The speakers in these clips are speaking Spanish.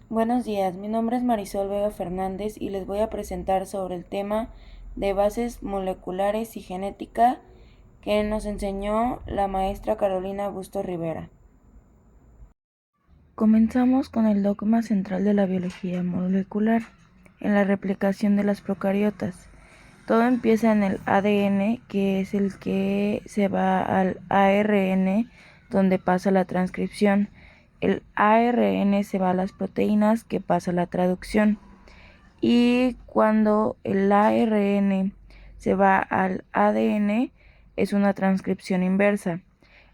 Buenos días, mi nombre es Marisol Vega Fernández y les voy a presentar sobre el tema de bases moleculares y genética que nos enseñó la maestra Carolina Busto Rivera. Comenzamos con el dogma central de la biología molecular, en la replicación de las procariotas. Todo empieza en el ADN, que es el que se va al ARN, donde pasa la transcripción. El ARN se va a las proteínas, que pasa la traducción. Y cuando el ARN se va al ADN, es una transcripción inversa.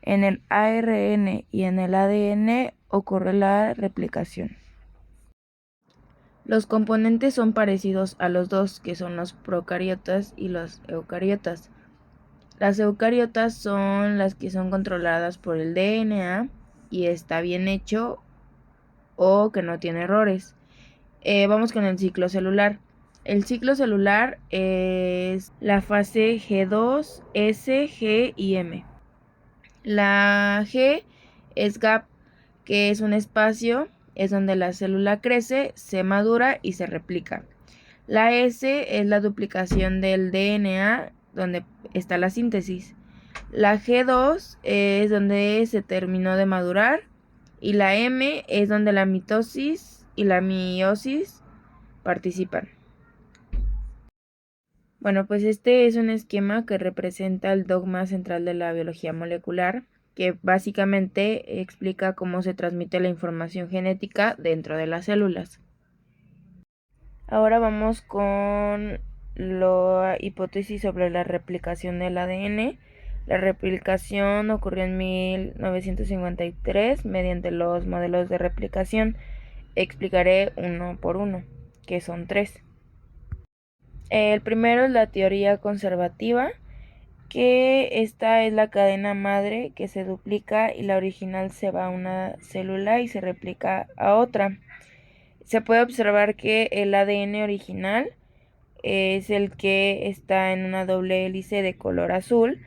En el ARN y en el ADN ocurre la replicación. Los componentes son parecidos a los dos, que son los procariotas y los eucariotas. Las eucariotas son las que son controladas por el DNA y está bien hecho o que no tiene errores. Vamos con el ciclo celular. El ciclo celular es la fase G2, S, G y M. La G es gap, que es un espacio, es donde la célula crece, se madura y se replica. La S es la duplicación del DNA, donde está la síntesis. La G2 es donde se terminó de madurar y la M es donde la mitosis y la meiosis participan. Bueno, pues este es un esquema que representa el dogma central de la biología molecular, que básicamente explica cómo se transmite la información genética dentro de las células. Ahora vamos con la hipótesis sobre la replicación del ADN. La replicación ocurrió en 1953 mediante los modelos de replicación. Explicaré uno por uno, que son tres. El primero es la teoría conservativa, que esta es la cadena madre que se duplica y la original se va a una célula y se replica a otra. Se puede observar que el ADN original es el que está en una doble hélice de color azul.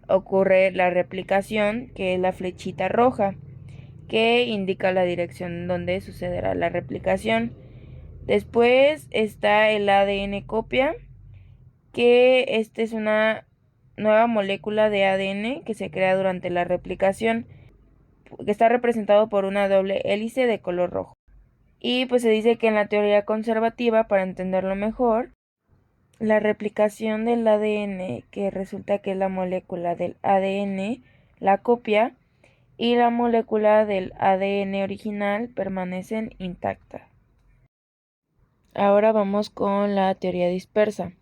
Ocurre la replicación, que es la flechita roja, que indica la dirección donde sucederá la replicación. Después está el ADN copia, que esta es una nueva molécula de ADN que se crea durante la replicación, que está representado por una doble hélice de color rojo. Y pues se dice que en la teoría conservativa, para entenderlo mejor, la replicación del ADN, que resulta que es la molécula del ADN, la copia, y la molécula del ADN original permanecen intactas. Ahora vamos con la teoría dispersa,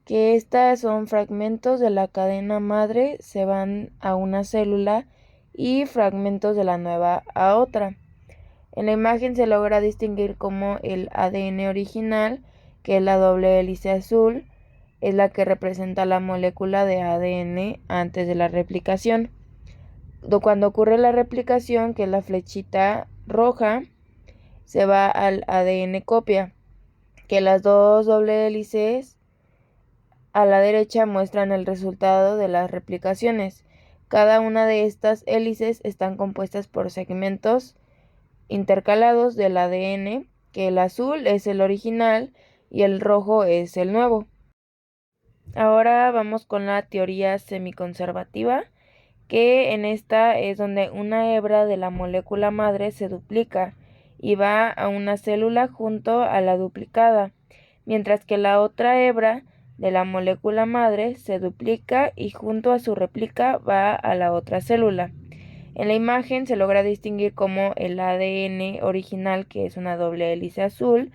que estas son fragmentos de la cadena madre, se van a una célula y fragmentos de la nueva a otra. En la imagen se logra distinguir como el ADN original, que es la doble hélice azul, es la que representa la molécula de ADN antes de la replicación. Cuando ocurre la replicación, que es la flechita roja, se va al ADN copia, que las dos doble hélices a la derecha muestran el resultado de las replicaciones. Cada una de estas hélices están compuestas por segmentos intercalados del ADN, que el azul es el original y el rojo es el nuevo. Ahora vamos con la teoría semiconservativa, que en esta es donde una hebra de la molécula madre se duplica y va a una célula junto a la duplicada, mientras que la otra hebra de la molécula madre se duplica y junto a su réplica va a la otra célula. En la imagen se logra distinguir como el ADN original, que es una doble hélice azul,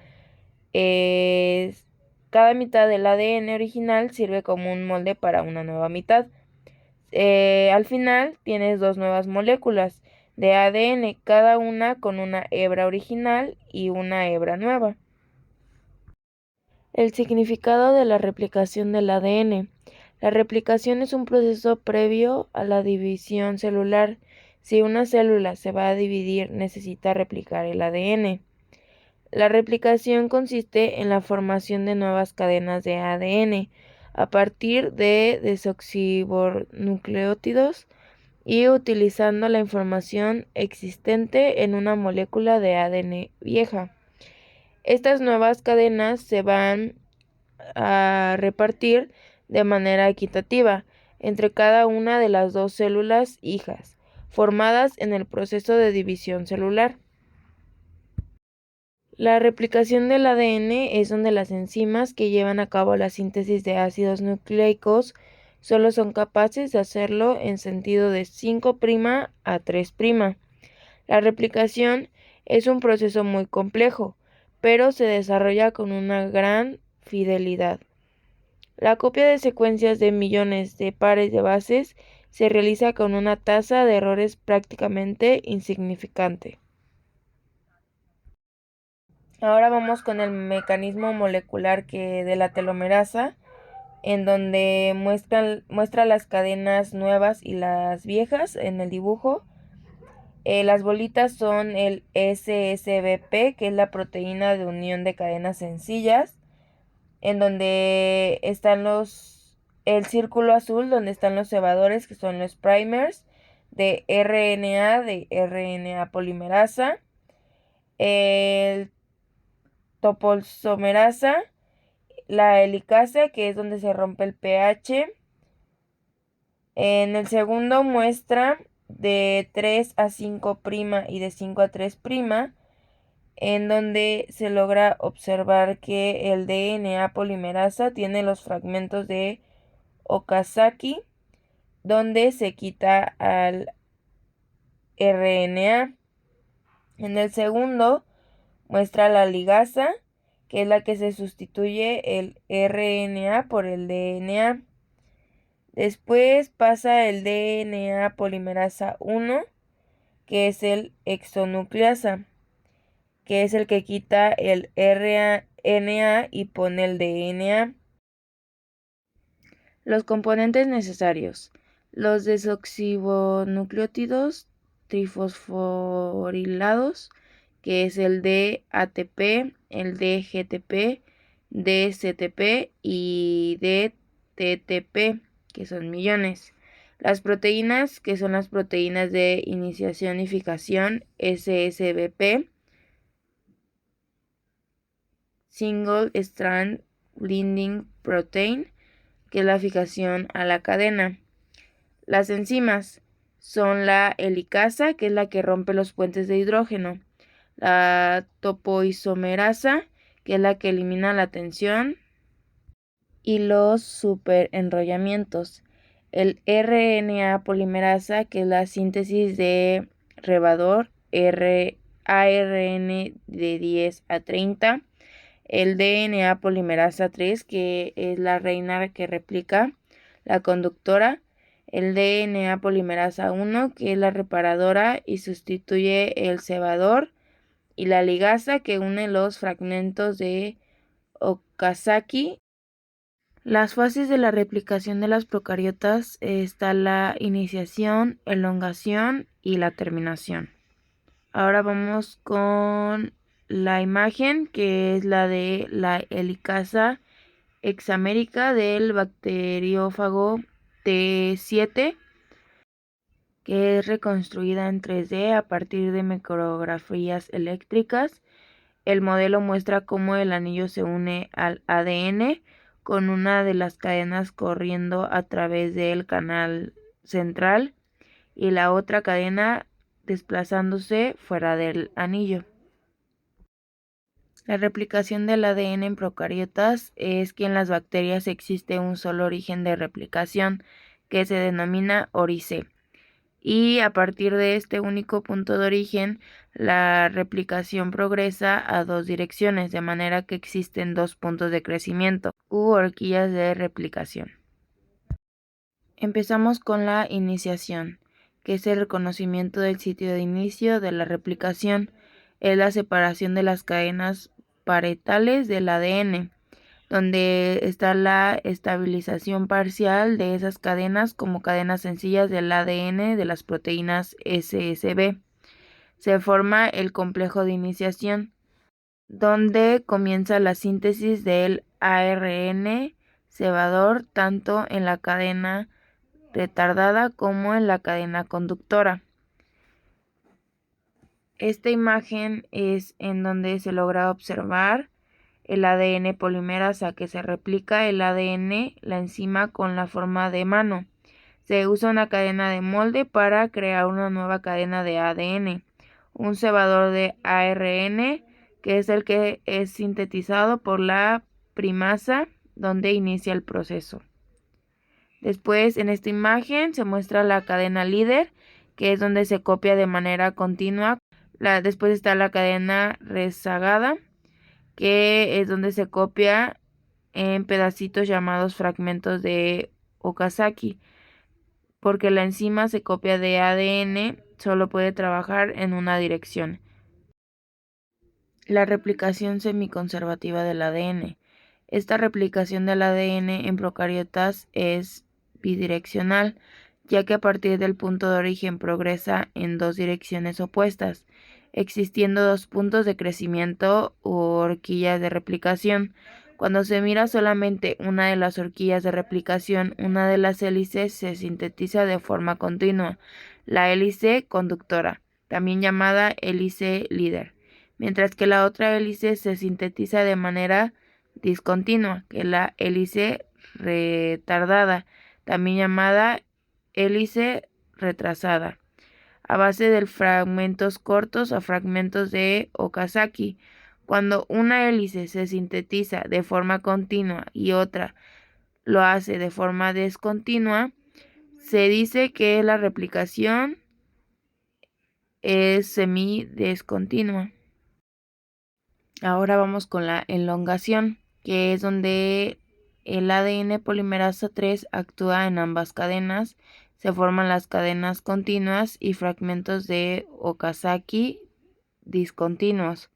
cada mitad del ADN original sirve como un molde para una nueva mitad. Al final tienes dos nuevas moléculas de ADN, cada una con una hebra original y una hebra nueva. El significado de la replicación del ADN. La replicación es un proceso previo a la división celular. Si una célula se va a dividir, necesita replicar el ADN. La replicación consiste en la formación de nuevas cadenas de ADN a partir de desoxibornucleótidos y utilizando la información existente en una molécula de ADN vieja. Estas nuevas cadenas se van a repartir de manera equitativa entre cada una de las dos células hijas, formadas en el proceso de división celular. La replicación del ADN es donde las enzimas que llevan a cabo la síntesis de ácidos nucleicos solo son capaces de hacerlo en sentido de 5' a 3'. La replicación es un proceso muy complejo, pero se desarrolla con una gran fidelidad. La copia de secuencias de millones de pares de bases se realiza con una tasa de errores prácticamente insignificante. Ahora vamos con el mecanismo molecular de la telomerasa, en donde muestra las cadenas nuevas y las viejas en el dibujo. Las bolitas son el SSBP, que es la proteína de unión de cadenas sencillas, en donde están el círculo azul, donde están los cebadores, que son los primers de RNA polimerasa, el topoisomerasa, la helicasa, que es donde se rompe el pH. En el segundo muestra de 3 a 5' y de 5 a 3', en donde se logra observar que el DNA polimerasa tiene los fragmentos de Okazaki, donde se quita al RNA. En el segundo muestra la ligasa, que es la que se sustituye el RNA por el DNA. Después pasa el DNA polimerasa 1, que es el exonucleasa, que es el que quita el RNA y pone el DNA. Los componentes necesarios: los desoxirribonucleótidos trifosforilados, que es el DATP, el DGTP, DCTP y DTTP, que son millones. Las proteínas, que son las proteínas de iniciación y fijación, SSBP, Single Strand Binding Protein, que es la fijación a la cadena. Las enzimas son la helicasa, que es la que rompe los puentes de hidrógeno, la topoisomerasa, que es la que elimina la tensión, y los superenrollamientos. El RNA polimerasa, que es la síntesis de rebador, ARN de 10 a 30. El DNA polimerasa 3, que es la reina que replica, la conductora. El DNA polimerasa 1, que es la reparadora y sustituye el cebador. Y la ligasa, que une los fragmentos de Okazaki. Las fases de la replicación de las procariotas está la iniciación, elongación y la terminación. Ahora vamos con la imagen, que es la de la helicasa hexamérica del bacteriófago T7, que es reconstruida en 3D a partir de micrografías eléctricas. El modelo muestra cómo el anillo se une al ADN con una de las cadenas corriendo a través del canal central y la otra cadena desplazándose fuera del anillo. La replicación del ADN en procariotas es que en las bacterias existe un solo origen de replicación, que se denomina orice. Y a partir de este único punto de origen, la replicación progresa a dos direcciones, de manera que existen dos puntos de crecimiento u horquillas de replicación. Empezamos con la iniciación, que es el reconocimiento del sitio de inicio de la replicación. Es la separación de las cadenas parietales del ADN, donde está la estabilización parcial de esas cadenas como cadenas sencillas del ADN de las proteínas SSB. Se forma el complejo de iniciación, donde comienza la síntesis del ARN cebador tanto en la cadena retardada como en la cadena conductora. Esta imagen es en donde se logra observar el ADN polimerasa que se replica el ADN, la enzima con la forma de mano. Se usa una cadena de molde para crear una nueva cadena de ADN, un cebador de ARN, que es el que es sintetizado por la primasa, donde inicia el proceso. Después, en esta imagen se muestra la cadena líder, que es donde se copia de manera continua. Después está la cadena rezagada, que es donde se copia en pedacitos llamados fragmentos de Okazaki. Porque la enzima se copia de ADN, solo puede trabajar en una dirección. La replicación semiconservativa del ADN. Esta replicación del ADN en procariotas es bidireccional, ya que a partir del punto de origen progresa en dos direcciones opuestas, existiendo dos puntos de crecimiento u horquillas de replicación. Cuando se mira solamente una de las horquillas de replicación, una de las hélices se sintetiza de forma continua, la hélice conductora, también llamada hélice líder, mientras que la otra hélice se sintetiza de manera discontinua, que es la hélice retardada, también llamada hélice retrasada, a base de fragmentos cortos o fragmentos de Okazaki. Cuando una hélice se sintetiza de forma continua y otra lo hace de forma discontinua, se dice que la replicación es semidiscontinua. Ahora vamos con la elongación, que es donde el ADN polimerasa 3 actúa en ambas cadenas, se forman las cadenas continuas y fragmentos de Okazaki discontinuos.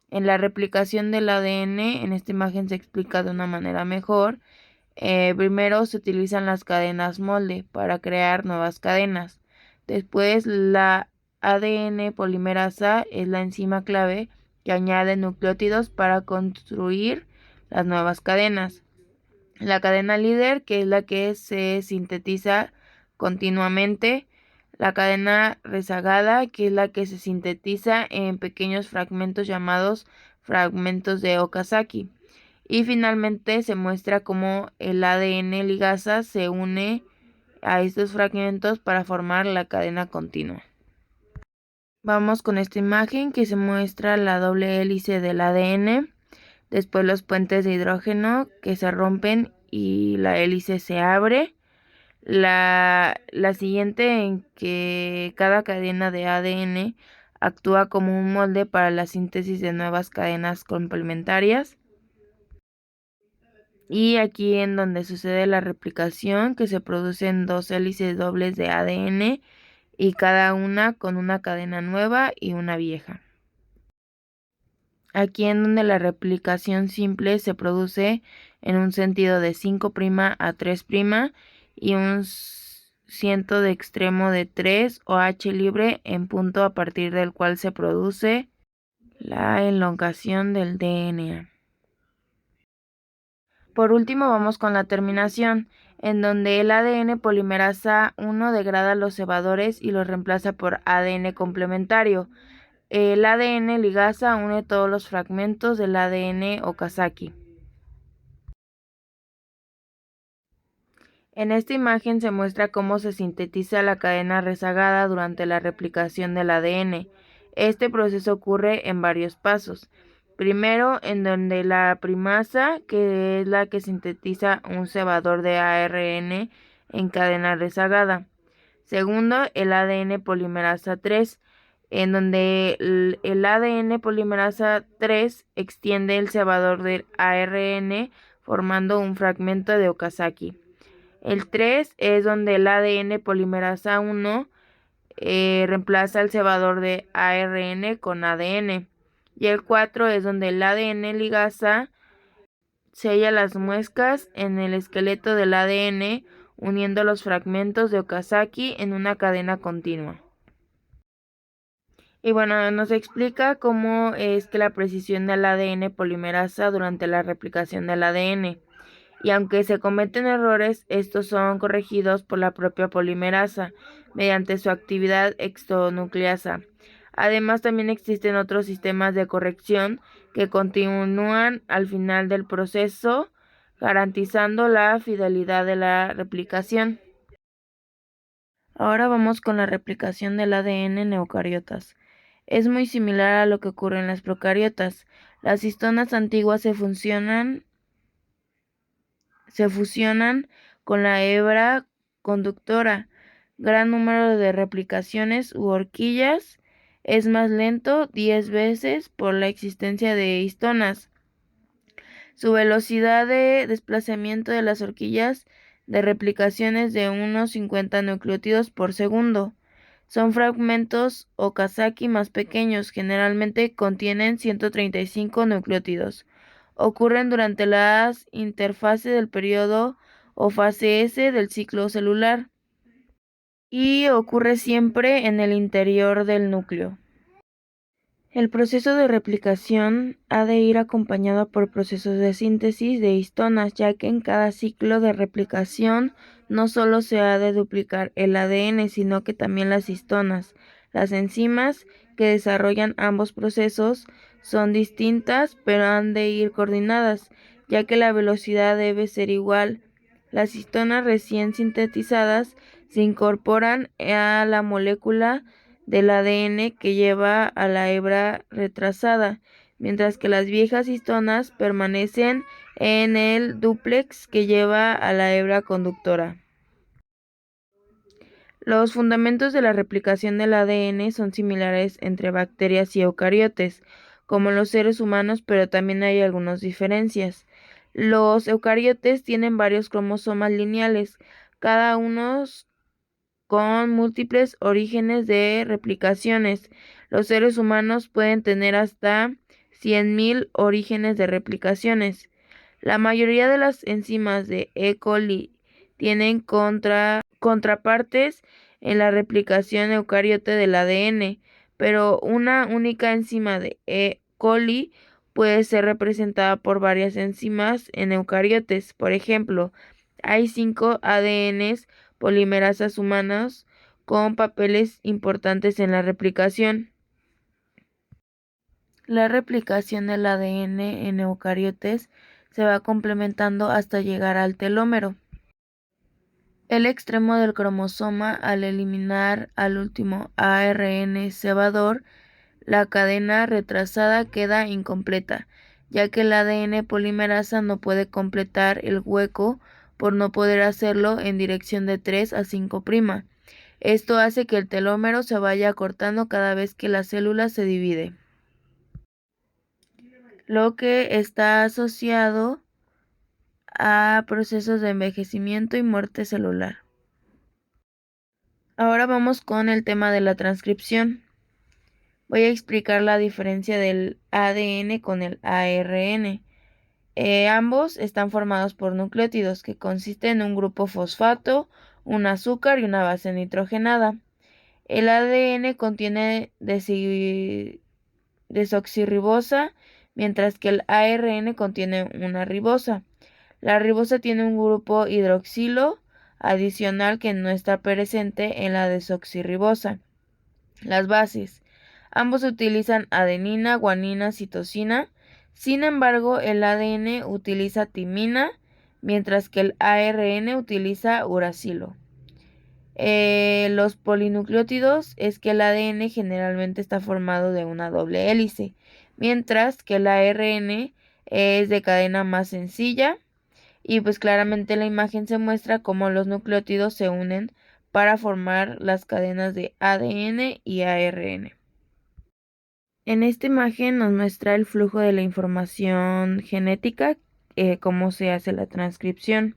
En la replicación del ADN, en esta imagen se explica de una manera mejor. Primero se utilizan las cadenas molde para crear nuevas cadenas. Después la ADN polimerasa es la enzima clave que añade nucleótidos para construir las nuevas cadenas. La cadena líder, que es la que se sintetiza continuamente. La cadena rezagada, que es la que se sintetiza en pequeños fragmentos llamados fragmentos de Okazaki. Y finalmente se muestra cómo el ADN ligasa se une a estos fragmentos para formar la cadena continua. Vamos con esta imagen que se muestra la doble hélice del ADN, después los puentes de hidrógeno que se rompen y la hélice se abre. La siguiente en que cada cadena de ADN actúa como un molde para la síntesis de nuevas cadenas complementarias. Y aquí en donde sucede la replicación, que se producen dos hélices dobles de ADN y cada una con una cadena nueva y una vieja. Aquí en donde la replicación simple se produce en un sentido de 5' a 3' y un ciento de extremo de 3 o H libre en punto a partir del cual se produce la elongación del DNA. Por último vamos con la terminación, en donde el ADN polimerasa 1 degrada los cebadores y los reemplaza por ADN complementario. El ADN ligasa une todos los fragmentos del ADN Okazaki. En esta imagen se muestra cómo se sintetiza la cadena rezagada durante la replicación del ADN. Este proceso ocurre en varios pasos. Primero, en donde la primasa, que es la que sintetiza un cebador de ARN en cadena rezagada. Segundo, el ADN polimerasa 3, en donde el ADN polimerasa 3 extiende el cebador del ARN formando un fragmento de Okazaki. El 3 es donde el ADN polimerasa 1 reemplaza el cebador de ARN con ADN. Y el 4 es donde el ADN ligasa sella las muescas en el esqueleto del ADN, uniendo los fragmentos de Okazaki en una cadena continua. Y bueno, nos explica cómo es que la precisión del ADN polimerasa durante la replicación del ADN. y aunque se cometen errores, estos son corregidos por la propia polimerasa mediante su actividad exonucleasa. Además, también existen otros sistemas de corrección que continúan al final del proceso, garantizando la fidelidad de la replicación. Ahora vamos con la replicación del ADN en eucariotas. Es muy similar a lo que ocurre en las procariotas. Las histonas antiguas se fusionan con la hebra conductora. Gran número de replicaciones u horquillas. Es más lento 10 veces por la existencia de histonas. Su velocidad de desplazamiento de las horquillas de replicación es de unos 50 nucleótidos por segundo. Son fragmentos Okazaki más pequeños, generalmente contienen 135 nucleótidos. Ocurren durante las interfase del periodo o fase S del ciclo celular y ocurre siempre en el interior del núcleo. El proceso de replicación ha de ir acompañado por procesos de síntesis de histonas, ya que en cada ciclo de replicación no solo se ha de duplicar el ADN, sino que también las histonas. Las enzimas que desarrollan ambos procesos son distintas, pero han de ir coordinadas, ya que la velocidad debe ser igual. Las histonas recién sintetizadas se incorporan a la molécula del ADN que lleva a la hebra retrasada, mientras que las viejas histonas permanecen en el dúplex que lleva a la hebra conductora. Los fundamentos de la replicación del ADN son similares entre bacterias y eucariotes, como los seres humanos, pero también hay algunas diferencias. Los eucariotes tienen varios cromosomas lineales, cada uno con múltiples orígenes de replicaciones. Los seres humanos pueden tener hasta 100.000 orígenes de replicaciones. La mayoría de las enzimas de E. coli tienen contrapartes en la replicación eucariote del ADN, pero una única enzima de E. coli puede ser representada por varias enzimas en eucariotes. Por ejemplo, hay 5 ADNs polimerasas humanas con papeles importantes en la replicación. La replicación del ADN en eucariotes se va complementando hasta llegar al telómero, el extremo del cromosoma. Al eliminar al último ARN cebador, la cadena retrasada queda incompleta, ya que el ADN polimerasa no puede completar el hueco por no poder hacerlo en dirección de 3 a 5'. Esto hace que el telómero se vaya acortando cada vez que la célula se divide, lo que está asociado a procesos de envejecimiento y muerte celular. Ahora vamos con el tema de la transcripción. Voy a explicar la diferencia del ADN con el ARN. Ambos están formados por nucleótidos que consisten en un grupo fosfato, un azúcar y una base nitrogenada. El ADN contiene desoxirribosa, mientras que el ARN contiene una ribosa. La ribosa tiene un grupo hidroxilo adicional que no está presente en la desoxirribosa. Las bases. Ambos utilizan adenina, guanina, citosina. Sin embargo, el ADN utiliza timina, mientras que el ARN utiliza uracilo. Los polinucleótidos es que el ADN generalmente está formado de una doble hélice, mientras que el ARN es de cadena más sencilla, y pues claramente en la imagen se muestra cómo los nucleótidos se unen para formar las cadenas de ADN y ARN. En esta imagen nos muestra el flujo de la información genética, cómo se hace la transcripción.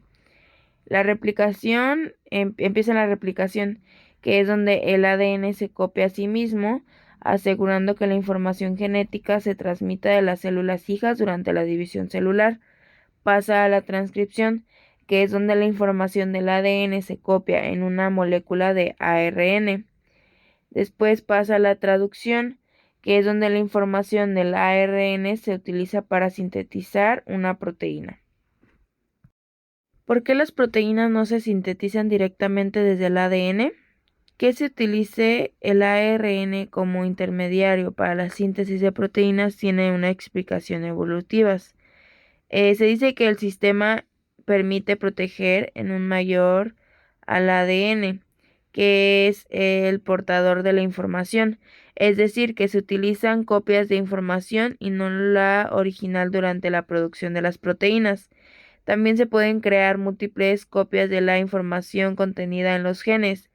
La replicación, empieza la replicación, que es donde el ADN se copia a sí mismo, asegurando que la información genética se transmita de las células hijas durante la división celular. Pasa a la transcripción, que es donde la información del ADN se copia en una molécula de ARN. Después pasa a la traducción, que es donde la información del ARN se utiliza para sintetizar una proteína. ¿Por qué las proteínas no se sintetizan directamente desde el ADN? Que se utilice el ARN como intermediario para la síntesis de proteínas tiene una explicación evolutiva. Se dice que el sistema permite proteger en un mayor al ADN, que es el portador de la información, es decir, que se utilizan copias de información y no la original durante la producción de las proteínas. También se pueden crear múltiples copias de la información contenida en los genes.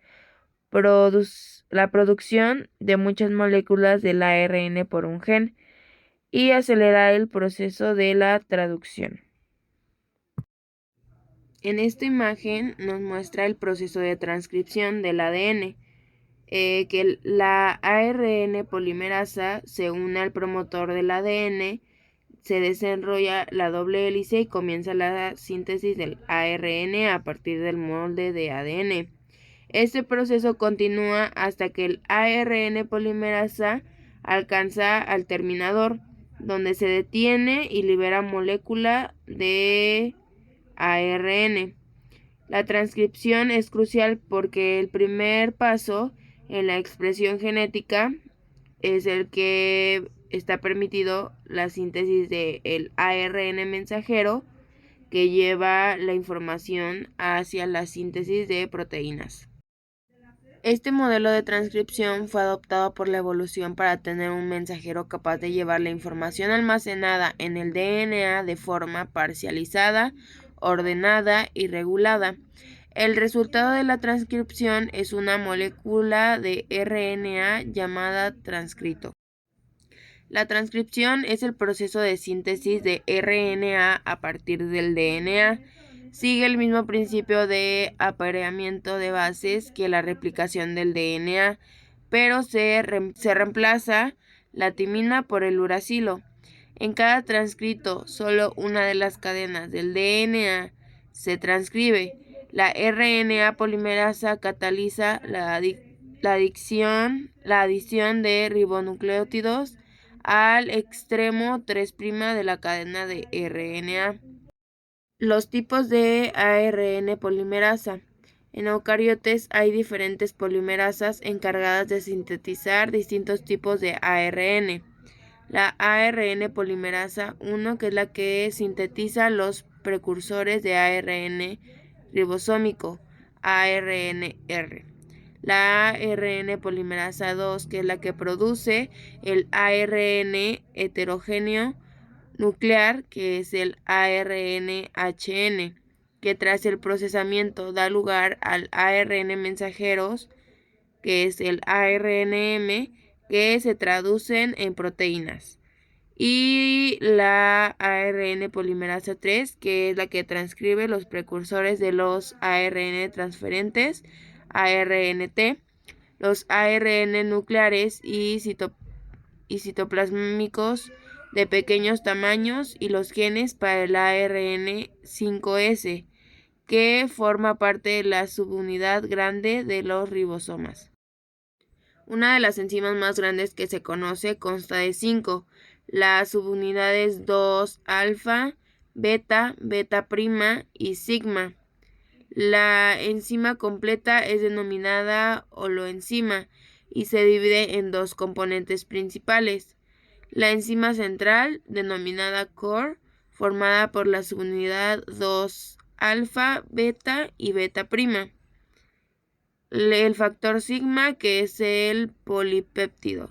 La producción de muchas moléculas del ARN por un gen y acelerar el proceso de la traducción. En esta imagen nos muestra el proceso de transcripción del ADN, que la ARN polimerasa se une al promotor del ADN, se desenrolla la doble hélice y comienza la síntesis del ARN a partir del molde de ADN. Este proceso continúa hasta que el ARN polimerasa alcanza al terminador, donde se detiene y libera molécula de ARN. La transcripción es crucial porque el primer paso en la expresión genética es el que está permitido la síntesis del ARN mensajero que lleva la información hacia la síntesis de proteínas. Este modelo de transcripción fue adoptado por la evolución para tener un mensajero capaz de llevar la información almacenada en el DNA de forma parcializada, ordenada y regulada. El resultado de la transcripción es una molécula de RNA llamada transcrito. La transcripción es el proceso de síntesis de RNA a partir del DNA. Sigue el mismo principio de apareamiento de bases que la replicación del DNA, pero se reemplaza la timina por el uracilo. En cada transcrito, solo una de las cadenas del DNA se transcribe. La RNA polimerasa cataliza la adición de ribonucleótidos al extremo 3' de la cadena de RNA. Los tipos de ARN polimerasa. En eucariotes hay diferentes polimerasas encargadas de sintetizar distintos tipos de ARN. La ARN polimerasa 1, que es la que sintetiza los precursores de ARN ribosómico, ARNR. La ARN polimerasa 2, que es la que produce el ARN heterogéneo nuclear, que es el ARNHN, que tras el procesamiento da lugar al ARN mensajeros, que es el ARNM, que se traducen en proteínas. Y la ARN polimerasa 3, que es la que transcribe los precursores de los ARN transferentes, ARNT, los ARN nucleares y citoplásmicos de pequeños tamaños y los genes para el ARN 5S, que forma parte de la subunidad grande de los ribosomas. Una de las enzimas más grandes que se conoce consta de 5. Las subunidades 2, alfa, beta, beta prima y sigma. La enzima completa es denominada holoenzima y se divide en dos componentes principales. La enzima central, denominada core, formada por la subunidad 2 alfa, beta y beta prima. El factor sigma, que es el polipéptido.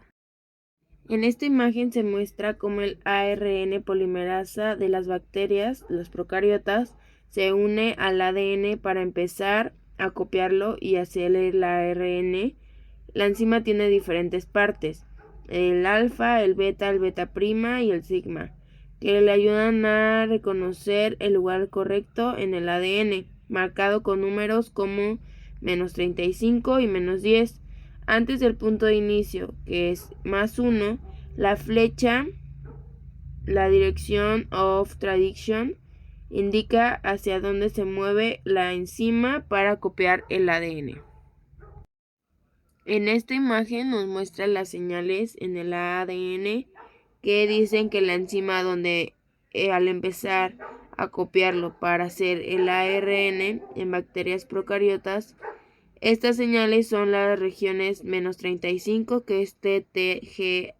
En esta imagen se muestra cómo el ARN polimerasa de las bacterias, los procariotas, se une al ADN para empezar a copiarlo y hacer el ARN. La enzima tiene diferentes partes, el alfa, el beta prima y el sigma, que le ayudan a reconocer el lugar correcto en el ADN, marcado con números como -35 y -10. Antes del punto de inicio, que es +1, la flecha, la dirección of traduction, indica hacia dónde se mueve la enzima para copiar el ADN. En esta imagen nos muestra las señales en el ADN que dicen que la enzima donde al empezar acopiarlo para hacer el ARN en bacterias procariotas. Estas señales son las regiones -35, que es TTGACA,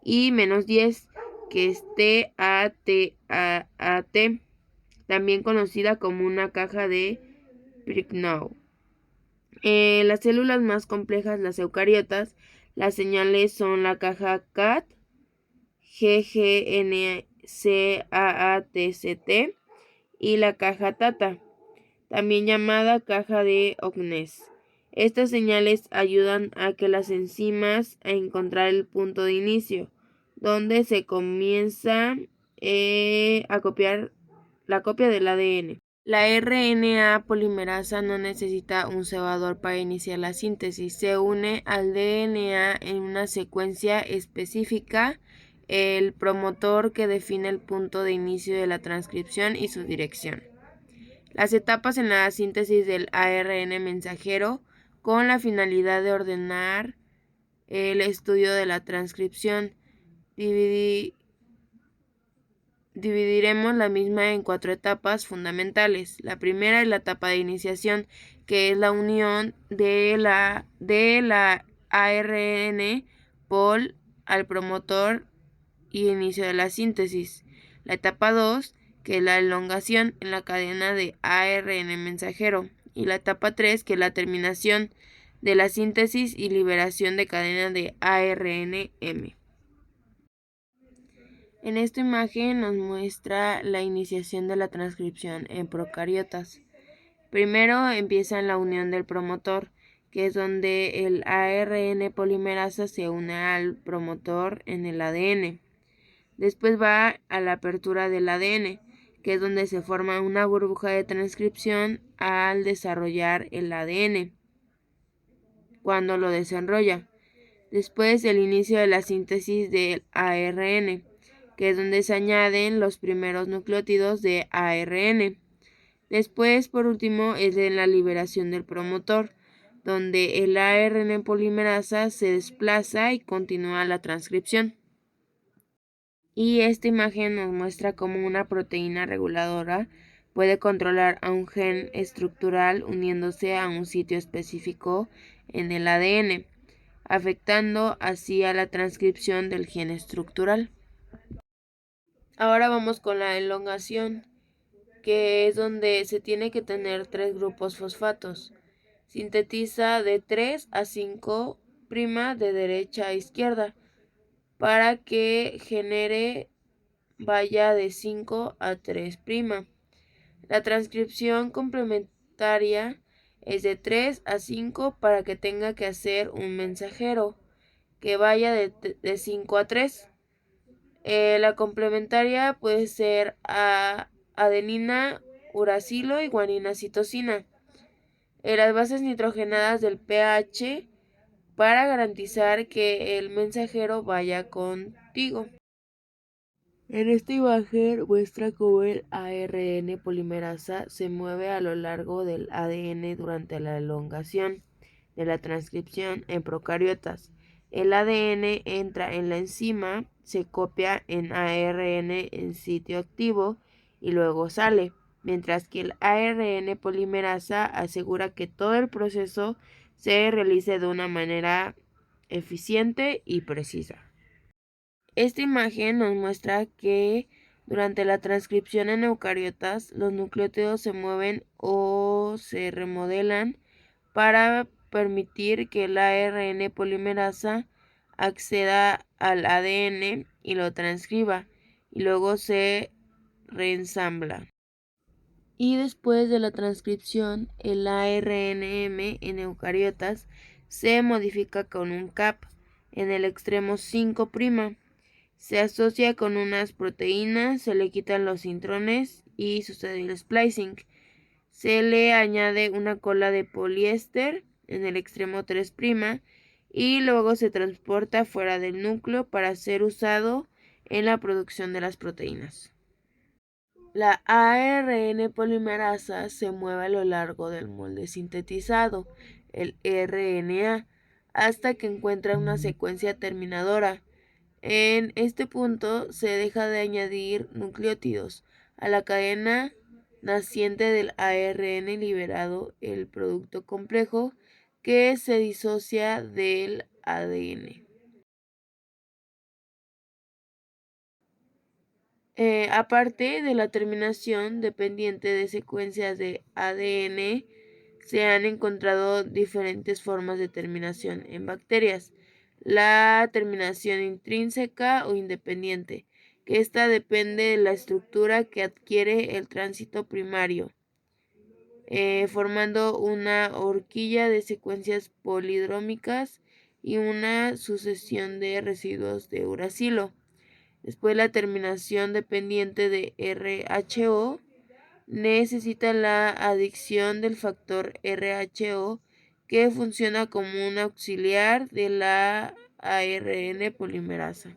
y -10, que es TATAT, también conocida como una caja de Pricknow. Las células más complejas, las eucariotas, las señales son la caja CAT, GGNCAATCT, y la caja TATA, también llamada caja de Ocknes. Estas señales ayudan a que las enzimas a encontrar el punto de inicio, donde se comienza a copiar la copia del ADN. La RNA polimerasa no necesita un cebador para iniciar la síntesis. Se une al DNA en una secuencia específica, el promotor que define el punto de inicio de la transcripción y su dirección. Las etapas en la síntesis del ARN mensajero con la finalidad de ordenar el estudio de la transcripción. Dividiremos la misma en 4 etapas fundamentales. La primera es la etapa de iniciación, que es la unión de la ARN pol al promotor y inicio de la síntesis. La etapa 2, que es la elongación en la cadena de ARN mensajero. Y la etapa 3, que es la terminación de la síntesis y liberación de cadena de ARNM. En esta imagen nos muestra la iniciación de la transcripción en procariotas. Primero empieza en la unión del promotor, que es donde el ARN polimerasa se une al promotor en el ADN. Después va a la apertura del ADN, que es donde se forma una burbuja de transcripción al desarrollar el ADN, cuando lo desenrolla. Después el inicio de la síntesis del ARN, que es donde se añaden los primeros nucleótidos de ARN. Después, por último, es en la liberación del promotor, donde el ARN polimerasa se desplaza y continúa la transcripción. Y esta imagen nos muestra cómo una proteína reguladora puede controlar a un gen estructural uniéndose a un sitio específico en el ADN, afectando así a la transcripción del gen estructural. Ahora vamos con la elongación, que es donde se tiene que tener 3 grupos fosfatos. Sintetiza de 3 a 5' de derecha a izquierda para que genere vaya de 5 a 3'. La transcripción complementaria es de 3 a 5 para que tenga que hacer un mensajero que vaya de 5 a 3. La complementaria puede ser adenina, uracilo y guanina citosina. Las bases nitrogenadas del pH para garantizar que el mensajero vaya contigo. En esta imagen muestra cómo el ARN polimerasa se mueve a lo largo del ADN durante la elongación de la transcripción en procariotas. El ADN entra en la enzima, se copia en ARN en sitio activo y luego sale, mientras que el ARN polimerasa asegura que todo el proceso se realice de una manera eficiente y precisa. Esta imagen nos muestra que durante la transcripción en eucariotas los nucleótidos se mueven o se remodelan para permitir que el ARN polimerasa acceda al ADN y lo transcriba, y luego se reensambla. Y después de la transcripción, el ARNM en eucariotas se modifica con un CAP en el extremo 5'. Se asocia con unas proteínas, se le quitan los intrones y sucede el splicing. Se le añade una cola de poliéster en el extremo 3' y luego se transporta fuera del núcleo para ser usado en la producción de las proteínas. La ARN polimerasa se mueve a lo largo del molde sintetizado, el RNA, hasta que encuentra una secuencia terminadora. En este punto se deja de añadir nucleótidos a la cadena naciente del ARN liberado el producto complejo que se disocia del ADN. Aparte de la terminación dependiente de secuencias de ADN, se han encontrado diferentes formas de terminación en bacterias. La terminación intrínseca o independiente, que esta depende de la estructura que adquiere el tránsito primario, formando una horquilla de secuencias polidrómicas y una sucesión de residuos de uracilo. Después la terminación dependiente de RHO necesita la adición del factor RHO que funciona como un auxiliar de la ARN polimerasa.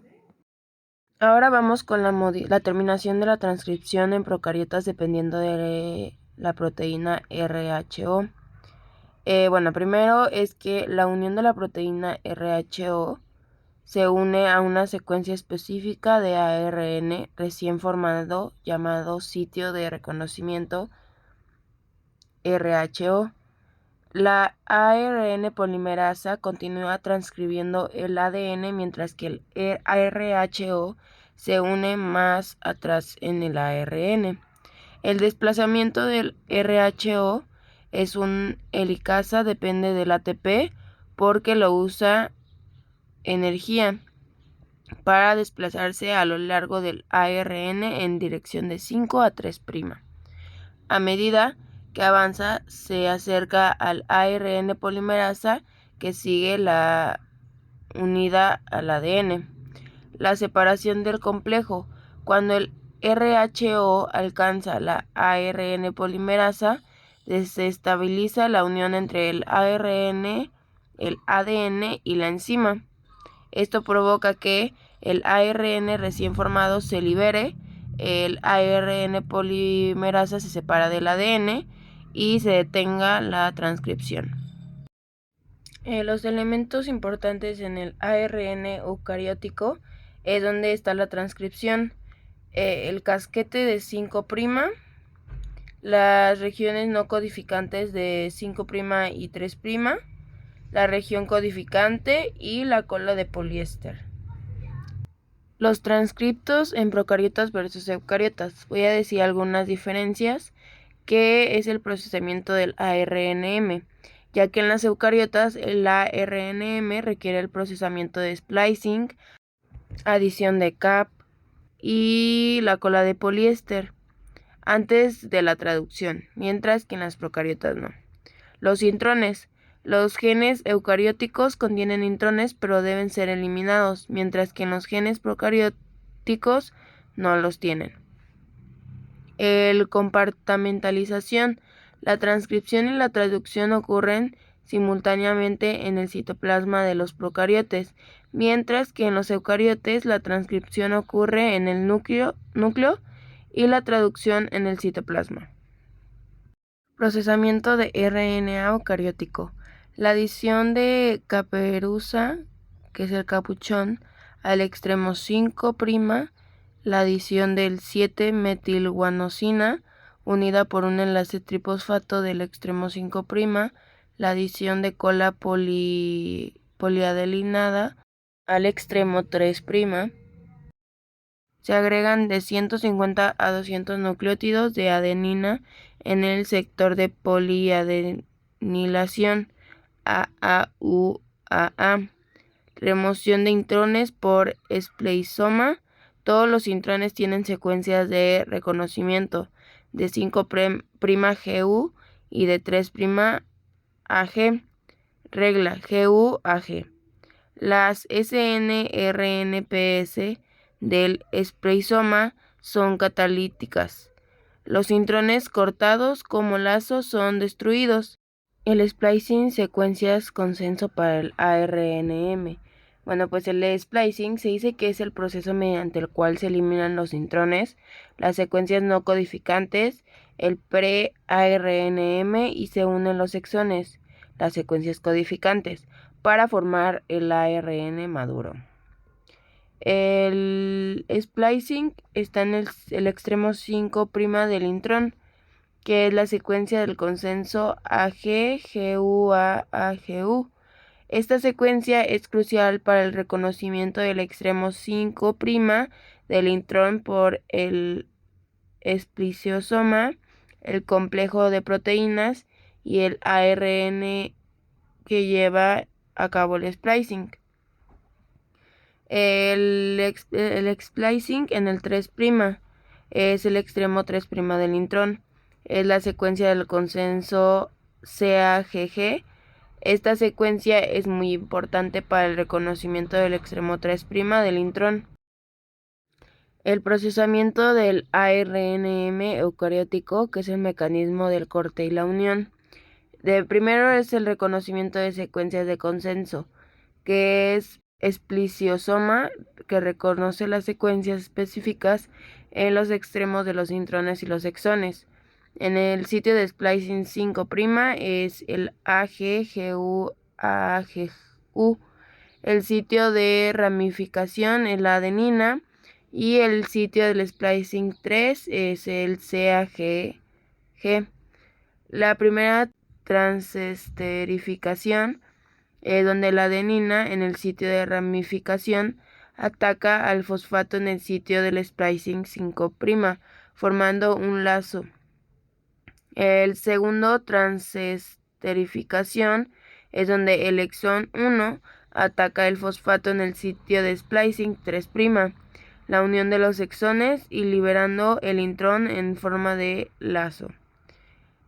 Ahora vamos con la terminación de la transcripción en procariotas dependiendo de la proteína RHO. Primero es que la unión de la proteína RHO se une a una secuencia específica de ARN recién formado llamado sitio de reconocimiento RHO. La ARN polimerasa continúa transcribiendo el ADN mientras que el RHO se une más atrás en el ARN. El desplazamiento del RHO es un helicasa, depende del ATP porque lo usa energía para desplazarse a lo largo del ARN en dirección de 5 a 3'. A medida que avanza, se acerca al ARN polimerasa que sigue la unida al ADN. La separación del complejo. Cuando el RHO alcanza la ARN polimerasa, desestabiliza la unión entre el ARN, el ADN y la enzima. Esto provoca que el ARN recién formado se libere, el ARN polimerasa se separa del ADN y se detenga la transcripción. Los elementos importantes en el ARN eucariótico es donde está la transcripción, el casquete de 5', las regiones no codificantes de 5' y 3', la región codificante y la cola de poliéster. Los transcriptos en procariotas versus eucariotas. Voy a decir algunas diferencias, que es el procesamiento del ARNM, ya que en las eucariotas el ARNM requiere el procesamiento de splicing, adición de cap y la cola de poliéster antes de la traducción, mientras que en las procariotas no. Los intrones. Los genes eucarióticos contienen intrones pero deben ser eliminados, mientras que en los genes procarióticos no los tienen. El compartimentalización. La transcripción y la traducción ocurren simultáneamente en el citoplasma de los procariotes, mientras que en los eucariotes la transcripción ocurre en el núcleo y la traducción en el citoplasma. Procesamiento de RNA eucariótico. La adición de caperuza, que es el capuchón, al extremo 5', la adición del 7-metilguanosina, unida por un enlace trifosfato del extremo 5', la adición de cola poliadelinada al extremo 3'. Se agregan de 150 a 200 nucleótidos de adenina en el sector de poliadenilación AAUAA. Remoción de intrones por spleisoma. Todos los intrones tienen secuencias de reconocimiento de 5' GU y de 3' AG. Regla GU-AG. Las SNRNPS del spleisoma son catalíticas. Los intrones cortados como lazos son destruidos. El splicing, secuencias consenso para el ARNM. El splicing se dice que es el proceso mediante el cual se eliminan los intrones, las secuencias no codificantes, el pre-ARNM y se unen los exones, las secuencias codificantes, para formar el ARN maduro. El splicing está en el extremo 5' del intrón, que es la secuencia del consenso AG, GU, A, GU. Esta secuencia es crucial para el reconocimiento del extremo 5' del intrón por el espliciosoma, el complejo de proteínas y el ARN que lleva a cabo el splicing. El splicing en el 3' es el extremo 3' del intrón. Es la secuencia del consenso CAGG. Esta secuencia es muy importante para el reconocimiento del extremo 3' del intrón. El procesamiento del ARNM eucariótico, que es el mecanismo del corte y la unión. Primero es el reconocimiento de secuencias de consenso, que es espliciosoma, que reconoce las secuencias específicas en los extremos de los intrones y los exones. En el sitio de splicing 5' es el AGGU, AGU. El sitio de ramificación es la adenina y el sitio del splicing 3 es el CAGG. La primera transesterificación donde la adenina en el sitio de ramificación ataca al fosfato en el sitio del splicing 5', formando un lazo. El segundo transesterificación es donde el exón 1 ataca el fosfato en el sitio de splicing 3', la unión de los exones y liberando el intrón en forma de lazo.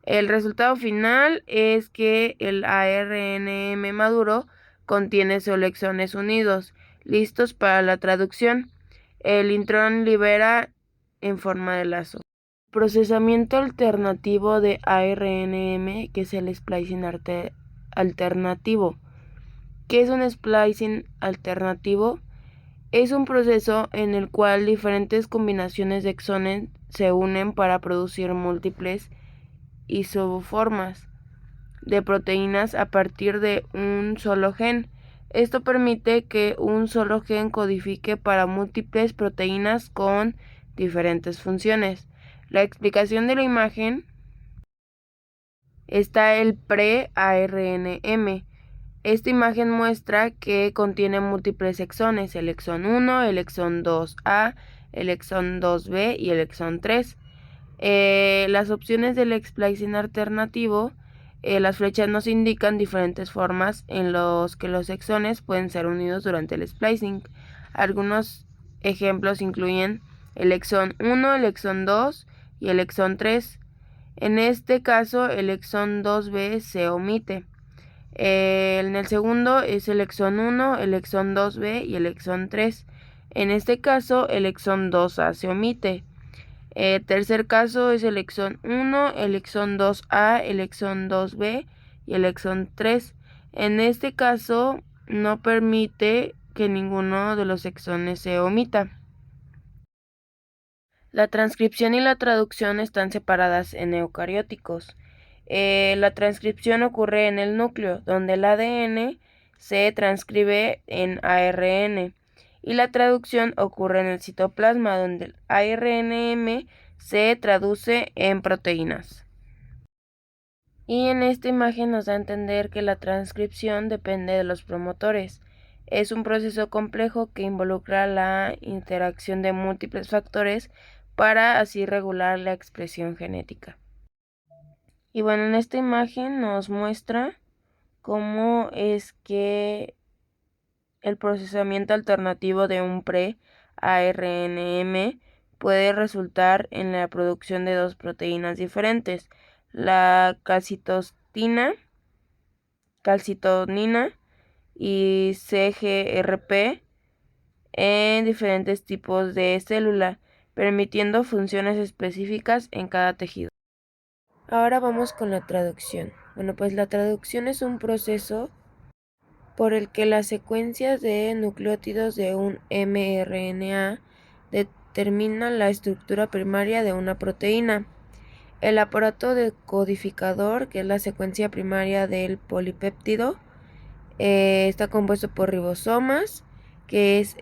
El resultado final es que el ARNM maduro contiene solo exones unidos, listos para la traducción. El intrón libera en forma de lazo. Procesamiento alternativo de ARNM, que es el splicing alternativo. ¿Qué es un splicing alternativo? Es un proceso en el cual diferentes combinaciones de exones se unen para producir múltiples isoformas de proteínas a partir de un solo gen. Esto permite que un solo gen codifique para múltiples proteínas con diferentes funciones. La explicación de la imagen está el pre-ARNM. Esta imagen muestra que contiene múltiples exones, el exón 1, el exón 2A, el exón 2B y el exón 3. Las opciones del splicing alternativo, las flechas nos indican diferentes formas en los que los exones pueden ser unidos durante el splicing. Algunos ejemplos incluyen el exón 1, el exón 2 y el exón 3. En este caso, el exón 2B se omite. En el segundo es el exón 1, el exón 2B y el exón 3. En este caso, el exón 2A se omite. Tercer caso es el exón 1, el exón 2A, el exón 2B y el exón 3. En este caso, no permite que ninguno de los exones se omita. La transcripción y la traducción están separadas en eucarióticos. La transcripción ocurre en el núcleo, donde el ADN se transcribe en ARN, y la traducción ocurre en el citoplasma, donde el ARNM se traduce en proteínas. Y en esta imagen nos da a entender que la transcripción depende de los promotores. Es un proceso complejo que involucra la interacción de múltiples factores para así regular la expresión genética. Y bueno, en esta imagen nos muestra cómo es que el procesamiento alternativo de un pre-ARNM puede resultar en la producción de dos proteínas diferentes, la calcitonina y CGRP, en diferentes tipos de célula, permitiendo funciones específicas en cada tejido. Ahora vamos con la traducción. Bueno, pues la traducción es un proceso por el que las secuencias de nucleótidos de un mRNA determinan la estructura primaria de una proteína. El aparato decodificador, que es la secuencia primaria del polipéptido, está compuesto por ribosomas, que es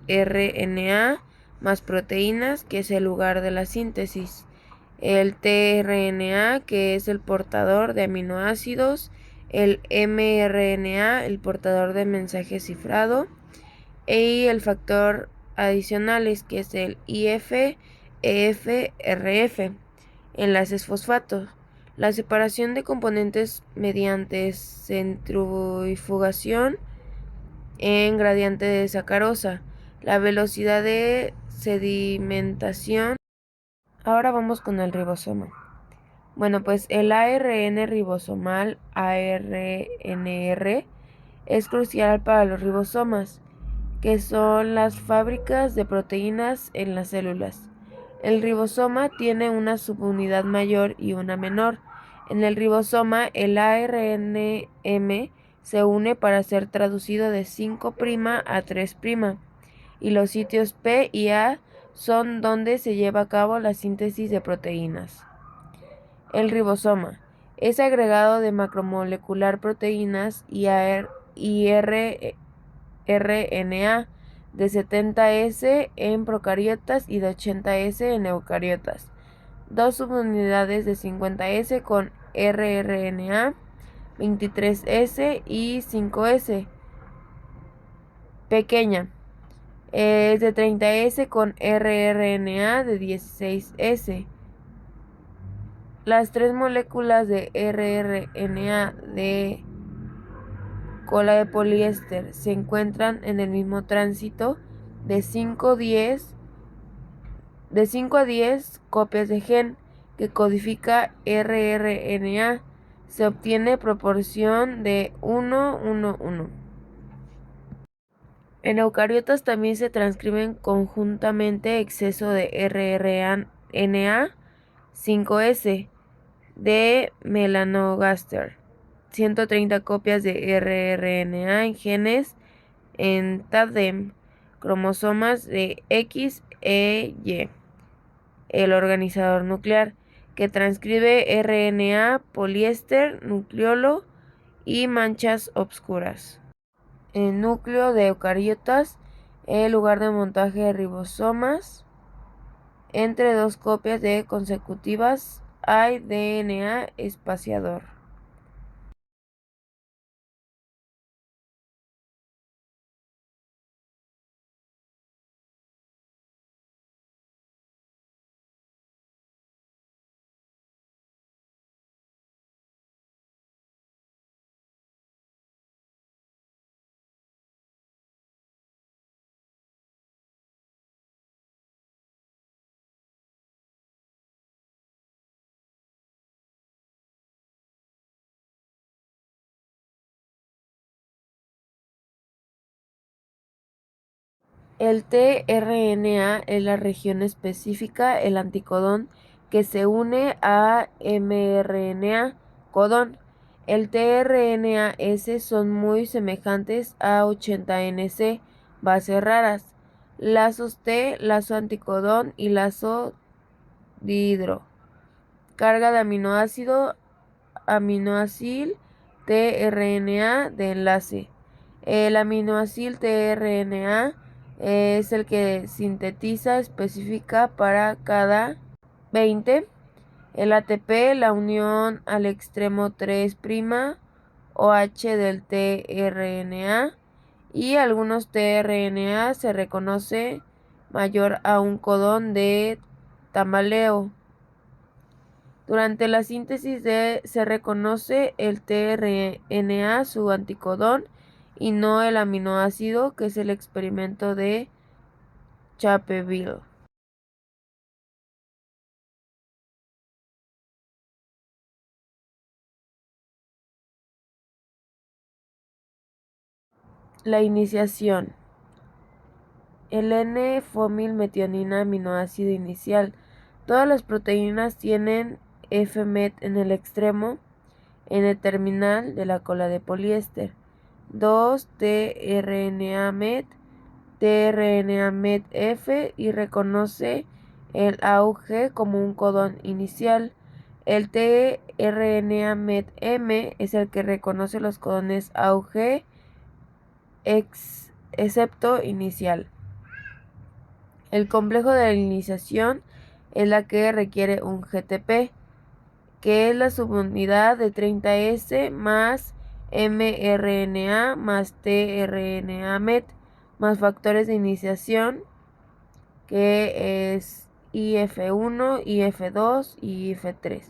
RNA más proteínas, que es el lugar de la síntesis. El tRNA, que es el portador de aminoácidos. El mRNA, el portador de mensaje cifrado. Y el factor adicionales, que es el IF, EF, RF. Enlaces fosfatos. La separación de componentes mediante centrifugación en gradiente de sacarosa. La velocidad de sedimentación. Ahora vamos con el ribosoma. Bueno, pues el ARN ribosomal, ARNR, es crucial para los ribosomas, que son las fábricas de proteínas en las células. El ribosoma tiene una subunidad mayor y una menor. En el ribosoma, el ARNM se une para ser traducido de 5' a 3', y los sitios P y A son donde se lleva a cabo la síntesis de proteínas. El ribosoma es agregado de macromolecular proteínas y RNA de 70S en procariotas y de 80S en eucariotas. Dos subunidades de 50S con rRNA, 23S y 5S. Pequeña. Es de 30S con rRNA de 16S. Las tres moléculas de rRNA de cola de poliéster se encuentran en el mismo tránsito de 5 a 10 copias de gen que codifica rRNA. Se obtiene proporción de 1:1:1. En eucariotas también se transcriben conjuntamente exceso de rRNA 5S de melanogaster, 130 copias de rRNA en genes en tándem, cromosomas de X e Y, el organizador nuclear, que transcribe RNA, poliéster, nucleolo y manchas obscuras. El núcleo de eucariotas, el lugar de montaje de ribosomas. Entre dos copias de consecutivas hay DNA espaciador. El tRNA es la región específica, el anticodón, que se une a mRNA codón. El tRNAs son muy semejantes a 80NC, bases raras, lazos T, lazo anticodón y lazo dihidro. Carga de aminoácido tRNA de enlace. El aminoácido tRNA es el que sintetiza específica para cada 20. El ATP, la unión al extremo 3' OH del tRNA, y algunos tRNA se reconoce mayor a un codón de tambaleo. Durante la síntesis se reconoce el tRNA, su anticodón, y no el aminoácido, que es el experimento de Chappell. La iniciación. El N-fomilmetionina, aminoácido inicial. Todas las proteínas tienen F-met en el extremo N-terminal de la cola de poliéster. 2 tRNA-met, tRNA-met-F, y reconoce el AUG como un codón inicial. El tRNA-met-M es el que reconoce los codones AUG excepto inicial. El complejo de adeninización es la que requiere un GTP, que es la subunidad de 30S más mRNA más tRNA-MET más factores de iniciación, que es IF1, IF2 y IF3.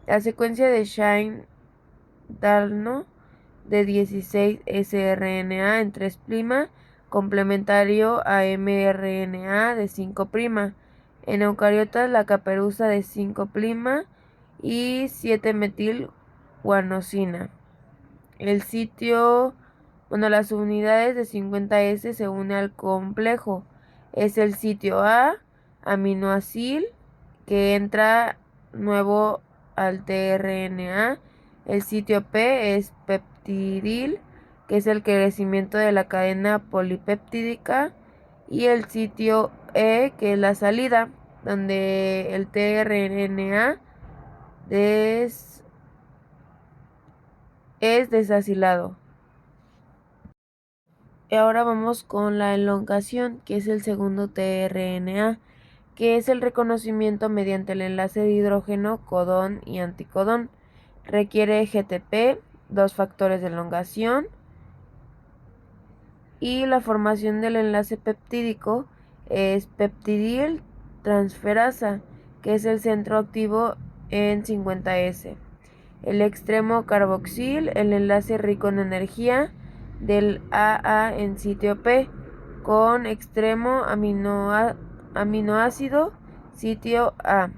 La secuencia de Shine-Dalton de 16 sRNA en 3' complementario a mRNA de 5'. En eucariotas la caperuza de 5' y 7-metilguanosina. El sitio, las unidades de 50S se une al complejo. Es el sitio A, aminoacil, que entra nuevo al tRNA. El sitio P es peptidil, que es el crecimiento de la cadena polipeptídica. Y el sitio E, que es la salida, donde el tRNA es desacilado. Y ahora vamos con la elongación, que es el segundo tRNA, que es el reconocimiento mediante el enlace de hidrógeno, codón y anticodón. Requiere GTP, 2 factores de elongación, y la formación del enlace peptídico es peptidil transferasa, que es el centro activo en 50S. El extremo carboxil, el enlace rico en energía del AA en sitio P, con extremo aminoácido sitio A.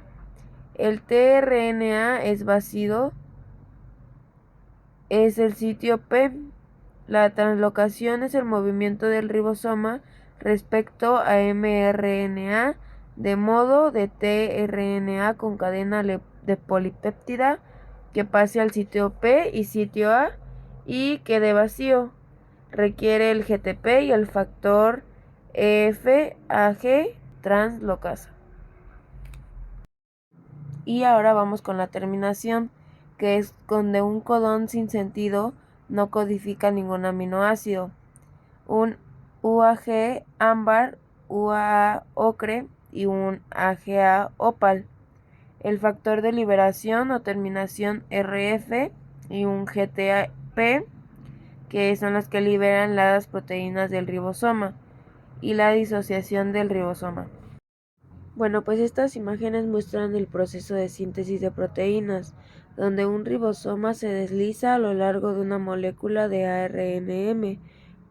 El tRNA es vacío, es el sitio P. La translocación es el movimiento del ribosoma respecto a mRNA de modo de tRNA con cadena de polipéptida que pase al sitio P y sitio A y quede vacío. Requiere el GTP y el factor EF-AG translocasa. Y ahora vamos con la terminación, que es donde un codón sin sentido no codifica ningún aminoácido. Un UAG ámbar, UAA ocre y un AGA opal. El factor de liberación o terminación RF y un GTP, que son las que liberan las proteínas del ribosoma, y la disociación del ribosoma. Bueno, pues estas imágenes muestran el proceso de síntesis de proteínas, donde un ribosoma se desliza a lo largo de una molécula de ARNM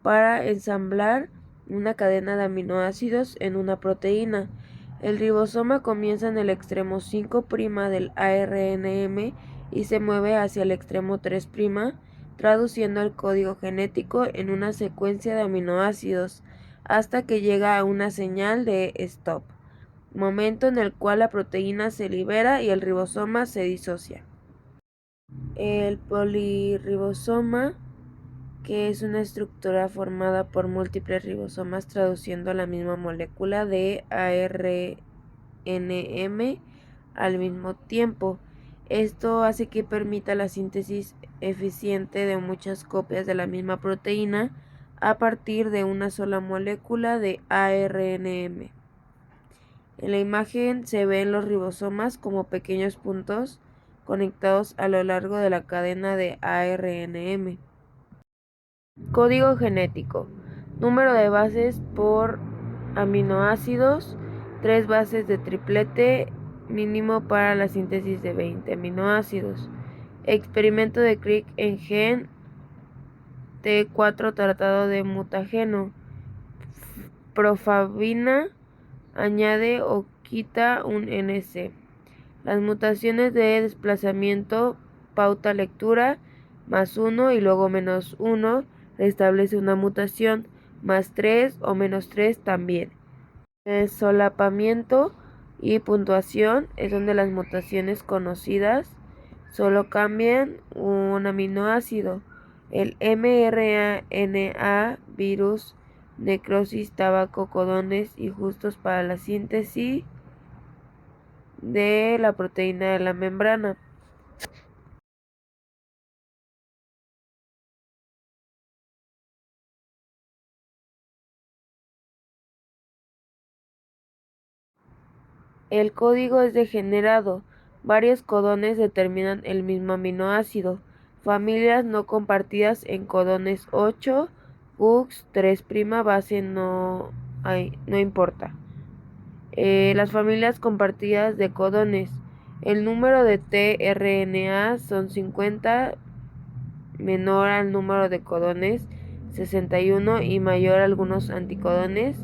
para ensamblar una cadena de aminoácidos en una proteína. El ribosoma comienza en el extremo 5' del ARNM y se mueve hacia el extremo 3', traduciendo el código genético en una secuencia de aminoácidos, hasta que llega a una señal de stop, momento en el cual la proteína se libera y el ribosoma se disocia. El polirribosoma, que es una estructura formada por múltiples ribosomas traduciendo la misma molécula de ARNM al mismo tiempo. Esto hace que permita la síntesis eficiente de muchas copias de la misma proteína a partir de una sola molécula de ARNM. En la imagen se ven los ribosomas como pequeños puntos conectados a lo largo de la cadena de ARNM. Código genético. Número de bases por aminoácidos. 3 bases de triplete mínimo para la síntesis de 20 aminoácidos. Experimento de Crick en gen T4 tratado de mutageno. Profabina añade o quita un NC. Las mutaciones de desplazamiento, pauta lectura, +1 y luego -1, restablece una mutación, +3 o -3 también. Solapamiento y puntuación es donde las mutaciones conocidas solo cambian un aminoácido. El mRNA virus, necrosis, tabaco, codones injustos para la síntesis de la proteína de la membrana. El código es degenerado. Varios codones determinan el mismo aminoácido. Familias no compartidas en codones 8, GUX, 3' base no importa. Las familias compartidas de codones. El número de tRNA son 50, menor al número de codones 61 y mayor a algunos anticodones.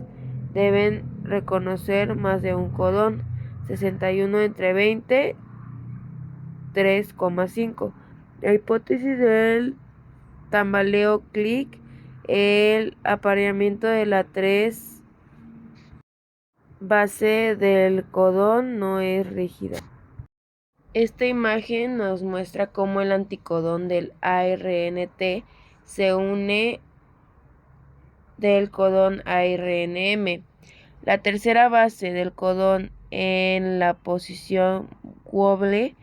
Deben reconocer más de un codón. 61 entre 20, 3,5. La hipótesis del tambaleo click, el apareamiento de la 3 base del codón no es rígida. Esta imagen nos muestra cómo el anticodón del ARNT se une del codón ARNM. La tercera base del codón en la posición wobble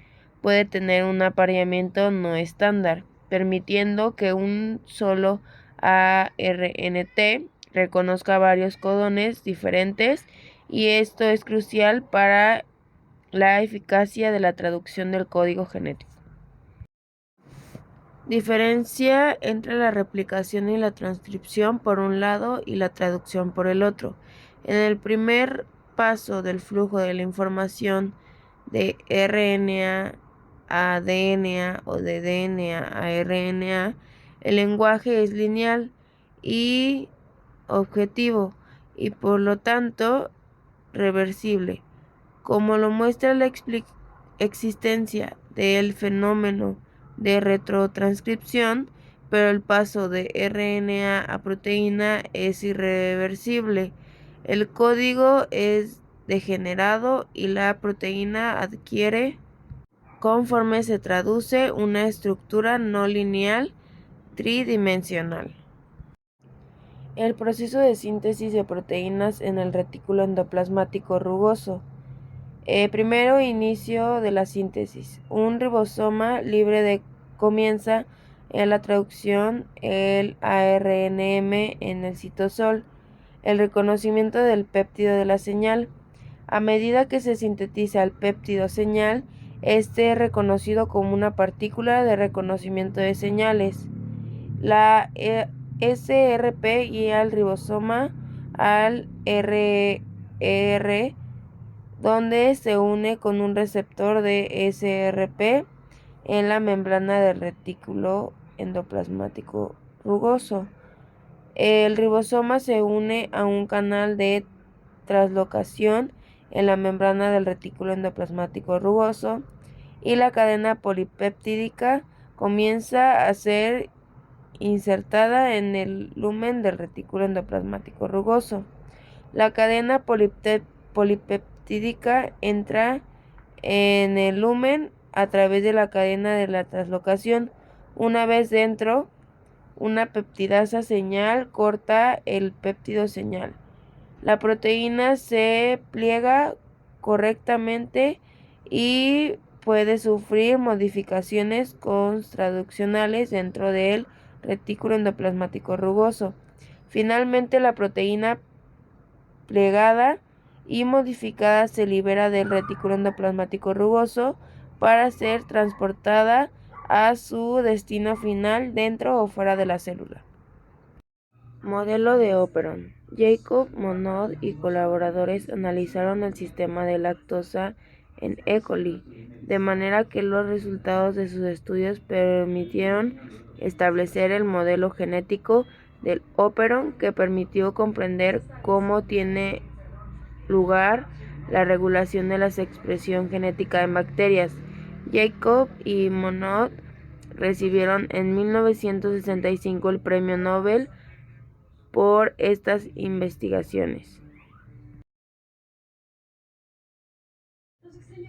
puede tener un apareamiento no estándar, permitiendo que un solo ARNT reconozca varios codones diferentes, y esto es crucial para la eficacia de la traducción del código genético. Diferencia entre la replicación y la transcripción por un lado y la traducción por el otro. En el primer paso del flujo de la información de RNA a DNA o de DNA a RNA, el lenguaje es lineal y objetivo y por lo tanto reversible, como lo muestra la existencia del fenómeno de retrotranscripción, pero el paso de RNA a proteína es irreversible. El código es degenerado y la proteína adquiere, conforme se traduce, una estructura no lineal tridimensional. El proceso de síntesis de proteínas en el retículo endoplasmático rugoso. Primero, inicio de la síntesis. Un ribosoma libre comienza en la traducción el ARNM en el citosol, el reconocimiento del péptido de la señal. A medida que se sintetiza el péptido señal, este es reconocido como una partícula de reconocimiento de señales. La SRP guía al ribosoma al RR, donde se une con un receptor de SRP en la membrana del retículo endoplasmático rugoso. El ribosoma se une a un canal de translocación en la membrana del retículo endoplasmático rugoso y la cadena polipeptídica comienza a ser insertada en el lumen del retículo endoplasmático rugoso. La cadena polipeptídica entra en el lumen a través de la cadena de la translocación. Una vez dentro, una peptidasa señal corta el péptido señal. La proteína se pliega correctamente y puede sufrir modificaciones transduccionales dentro del retículo endoplasmático rugoso. Finalmente, la proteína plegada y modificada se libera del retículo endoplasmático rugoso para ser transportada a su destino final dentro o fuera de la célula. Modelo de Operon. Jacob Monod y colaboradores analizaron el sistema de lactosa en E. coli, de manera que los resultados de sus estudios permitieron establecer el modelo genético del Operon, que permitió comprender cómo tiene lugar la regulación de la expresión genética en bacterias. Jacob y Monod recibieron en 1965 el Premio Nobel por estas investigaciones.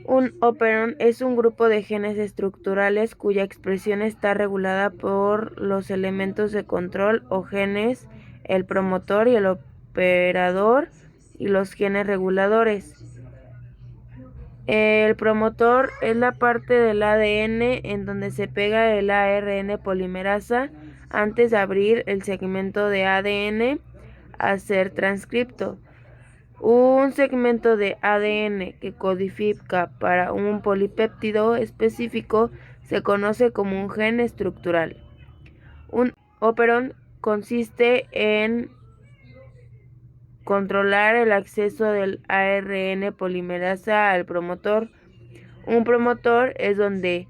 Un operon es un grupo de genes estructurales cuya expresión está regulada por los elementos de control o genes, el promotor y el operador, y los genes reguladores. El promotor es la parte del ADN en donde se pega el ARN polimerasa antes de abrir el segmento de ADN a ser transcripto. Un segmento de ADN que codifica para un polipéptido específico se conoce como un gen estructural. Un operón consiste en controlar el acceso del ARN polimerasa al promotor. Un promotor es donde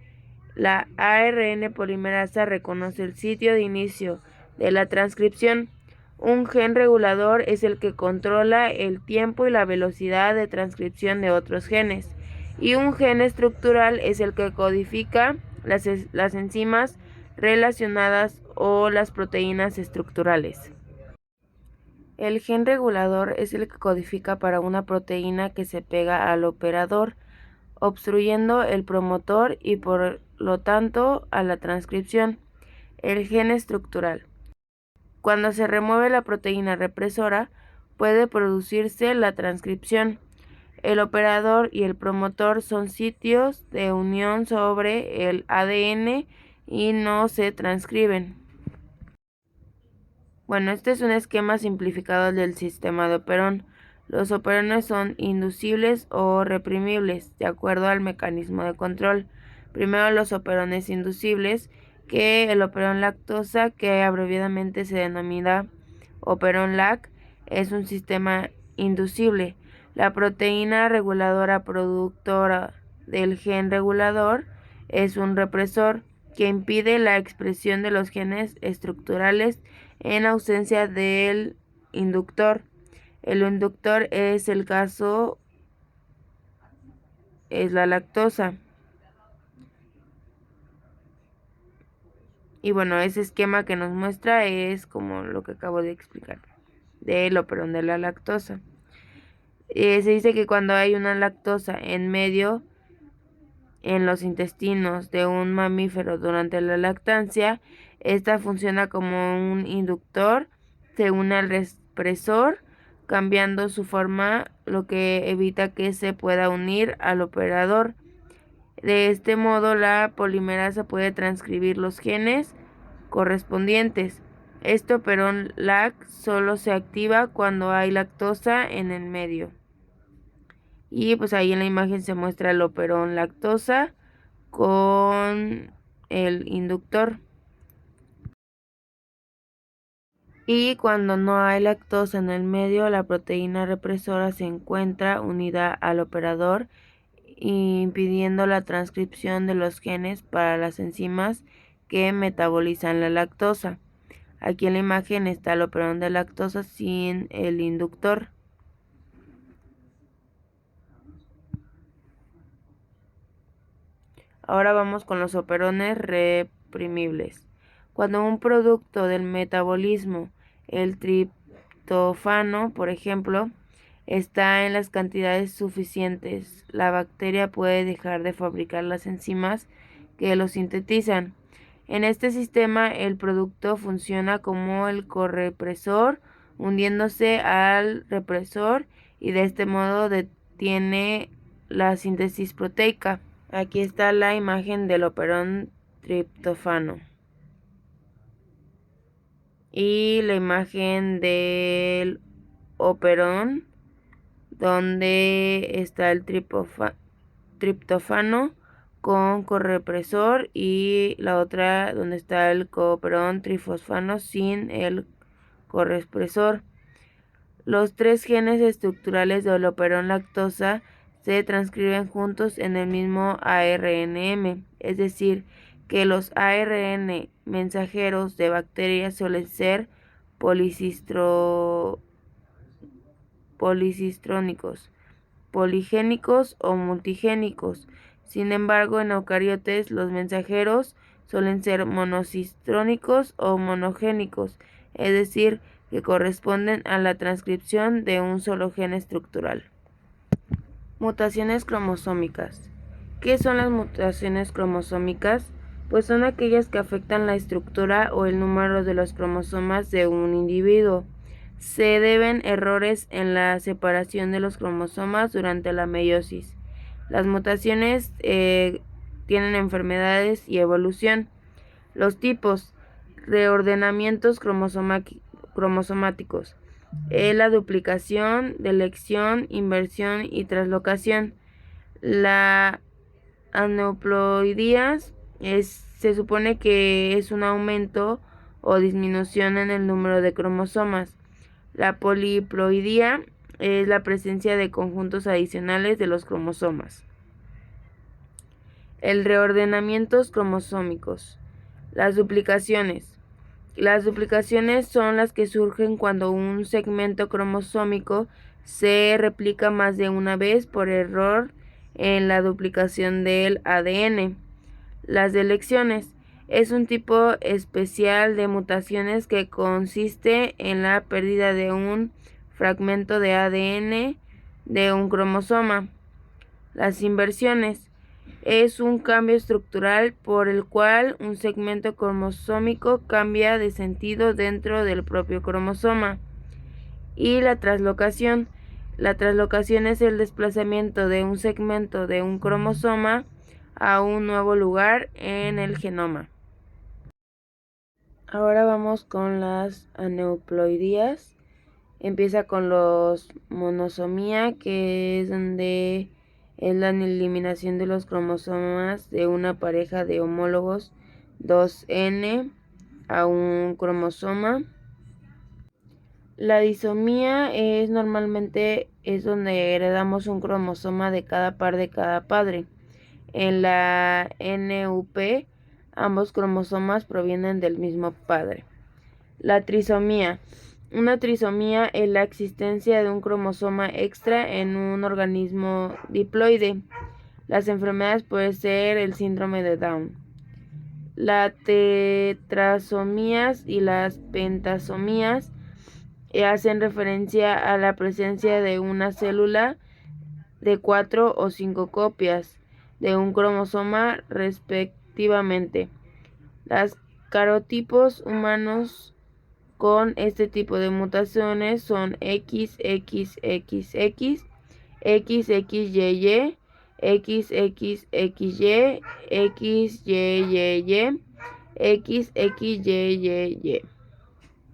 la ARN polimerasa reconoce el sitio de inicio de la transcripción. Un gen regulador es el que controla el tiempo y la velocidad de transcripción de otros genes. Y un gen estructural es el que codifica las enzimas relacionadas o las proteínas estructurales. El gen regulador es el que codifica para una proteína que se pega al operador, obstruyendo el promotor y por lo tanto a la transcripción. El gen estructural. Cuando se remueve la proteína represora, puede producirse la transcripción. El operador y el promotor son sitios de unión sobre el ADN y no se transcriben. Bueno, este es un esquema simplificado del sistema de operón. Los operones son inducibles o reprimibles, de acuerdo al mecanismo de control. Primero los operones inducibles, que el operón lactosa, que abreviadamente se denomina operón LAC, es un sistema inducible. La proteína reguladora productora del gen regulador es un represor que impide la expresión de los genes estructurales en ausencia del inductor. El inductor es la lactosa. Y bueno, ese esquema que nos muestra es como lo que acabo de explicar del operón de la lactosa. Se dice que cuando hay una lactosa en medio en los intestinos de un mamífero durante la lactancia, esta funciona como un inductor, se une al represor, cambiando su forma, lo que evita que se pueda unir al operador. De este modo, la polimerasa puede transcribir los genes correspondientes. Este operón LAC solo se activa cuando hay lactosa en el medio. Y pues ahí en la imagen se muestra el operón lactosa con el inductor. Y cuando no hay lactosa en el medio, la proteína represora se encuentra unida al operador, impidiendo la transcripción de los genes para las enzimas que metabolizan la lactosa. Aquí en la imagen está el operón de lactosa sin el inductor. Ahora vamos con los operones reprimibles. Cuando un producto del metabolismo, el triptófano, por ejemplo, está en las cantidades suficientes, la bacteria puede dejar de fabricar las enzimas que lo sintetizan. En este sistema, el producto funciona como el correpresor, hundiéndose al represor y de este modo detiene la síntesis proteica. Aquí está la imagen del operón triptófano y la imagen del operón donde está el triptófano con correpresor y la otra donde está el cooperón trifosfano sin el correpresor. Los tres genes estructurales del operón lactosa se transcriben juntos en el mismo ARNM, es decir, que los ARN mensajeros de bacterias suelen ser policistrónicos, poligénicos o multigénicos. Sin embargo, en eucariotes los mensajeros suelen ser monocistrónicos o monogénicos, es decir, que corresponden a la transcripción de un solo gen estructural. Mutaciones cromosómicas. ¿Qué son las mutaciones cromosómicas? Pues son aquellas que afectan la estructura o el número de los cromosomas de un individuo. Se deben errores en la separación de los cromosomas durante la meiosis. Las mutaciones tienen enfermedades y evolución. Los tipos: reordenamientos cromosomáticos. la duplicación, delección, inversión y translocación. La aneuploidía se supone que es un aumento o disminución en el número de cromosomas. La poliploidía es la presencia de conjuntos adicionales de los cromosomas. El reordenamiento cromosómicos. Las duplicaciones. Las duplicaciones son las que surgen cuando un segmento cromosómico se replica más de una vez por error en la duplicación del ADN. Las delecciones es un tipo especial de mutaciones que consiste en la pérdida de un fragmento de ADN de un cromosoma. Las inversiones es un cambio estructural por el cual un segmento cromosómico cambia de sentido dentro del propio cromosoma. Y la translocación. La translocación es el desplazamiento de un segmento de un cromosoma a un nuevo lugar en el genoma. Ahora vamos con las aneuploidías. Empieza con los monosomía, que es donde es la eliminación de los cromosomas de una pareja de homólogos 2N a un cromosoma. La disomía es normalmente donde heredamos un cromosoma de cada par de cada padre. En la NUP, ambos cromosomas provienen del mismo padre. La trisomía. Una trisomía es la existencia de un cromosoma extra en un organismo diploide. Las enfermedades pueden ser el síndrome de Down. Las tetrasomías y las pentasomías hacen referencia a la presencia de una célula de 4 o 5 copias de un cromosoma respectivamente. Los carotipos humanos con este tipo de mutaciones son XXXX, XXYY, XXXY, XYYY, XXYYY.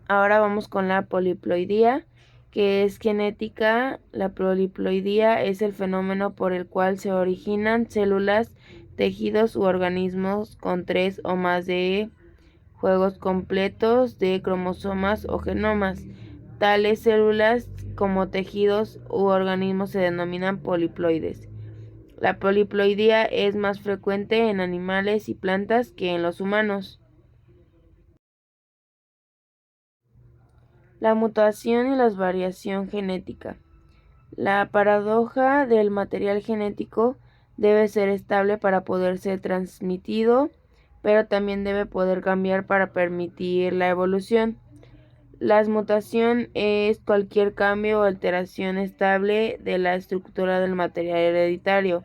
Ahora vamos con la poliploidía, que es genética. La poliploidía es el fenómeno por el cual se originan células, tejidos u organismos con 3 o más de juegos completos de cromosomas o genomas. Tales células como tejidos u organismos se denominan poliploides. La poliploidía es más frecuente en animales y plantas que en los humanos. La mutación y la variación genética. La paradoja del material genético debe ser estable para poder ser transmitido, pero también debe poder cambiar para permitir la evolución. La mutación es cualquier cambio o alteración estable de la estructura del material hereditario.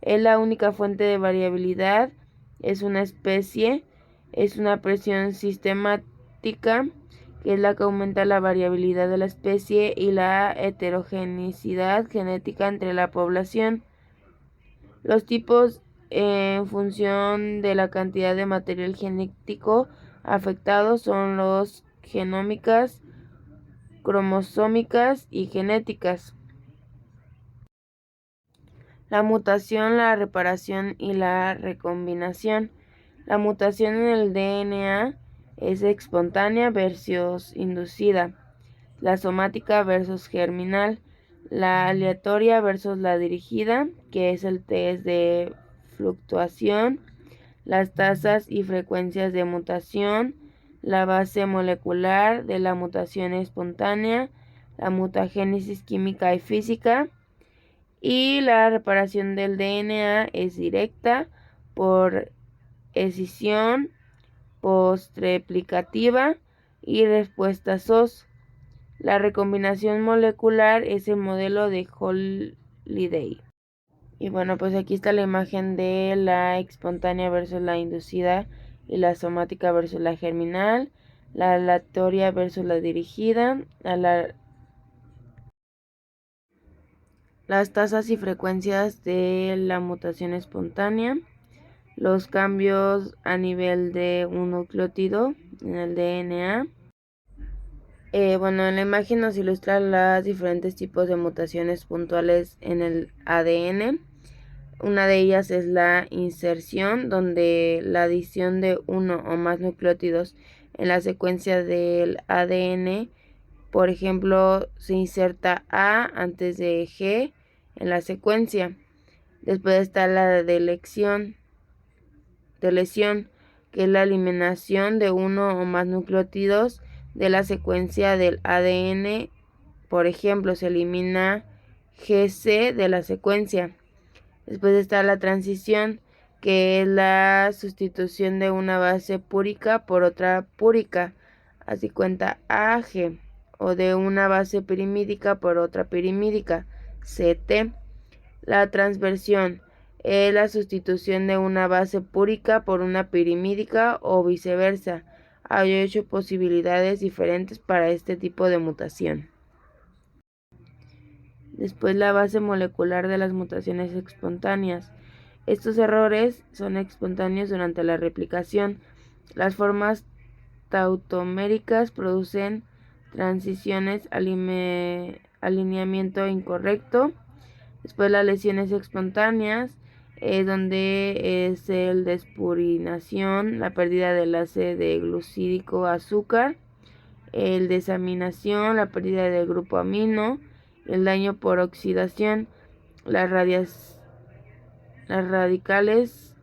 Es la única fuente de variabilidad, es una presión sistemática, que es la que aumenta la variabilidad de la especie y la heterogeneidad genética entre la población. Los tipos en función de la cantidad de material genético afectado son los genómicas, cromosómicas y genéticas. La mutación, la reparación y la recombinación. La mutación en el DNA es espontánea versus inducida, la somática versus germinal, la aleatoria versus la dirigida, que es el test de fluctuación, las tasas y frecuencias de mutación, la base molecular de la mutación espontánea, la mutagénesis química y física, y la reparación del DNA es directa por escisión postreplicativa y respuesta SOS. La recombinación molecular es el modelo de Holiday. Y bueno, pues aquí está la imagen de la espontánea versus la inducida y la somática versus la germinal, la aleatoria versus la dirigida, las tasas y frecuencias de la mutación espontánea, los cambios a nivel de un nucleótido en el DNA, Bueno, en la imagen nos ilustra los diferentes tipos de mutaciones puntuales en el ADN. Una de ellas es la inserción, donde la adición de uno o más nucleótidos en la secuencia del ADN, por ejemplo, se inserta A antes de G en la secuencia. Después está la lesión, que es la eliminación de uno o más nucleótidos de la secuencia del ADN. Por ejemplo, se elimina GC de la secuencia. Después está la transición, que es la sustitución de una base púrica por otra púrica, así cuenta AG, o de una base pirimídica por otra pirimídica, CT. La transversión es la sustitución de una base púrica por una pirimídica o viceversa. Hay 8 posibilidades diferentes para este tipo de mutación. Después, la base molecular de las mutaciones espontáneas. Estos errores son espontáneos durante la replicación. Las formas tautoméricas producen transiciones, alineamiento incorrecto. Después, las lesiones espontáneas, donde es el despurinación, la pérdida del enlace de glucídico a azúcar, el desaminación, la pérdida del grupo amino, el daño por oxidación, las radicales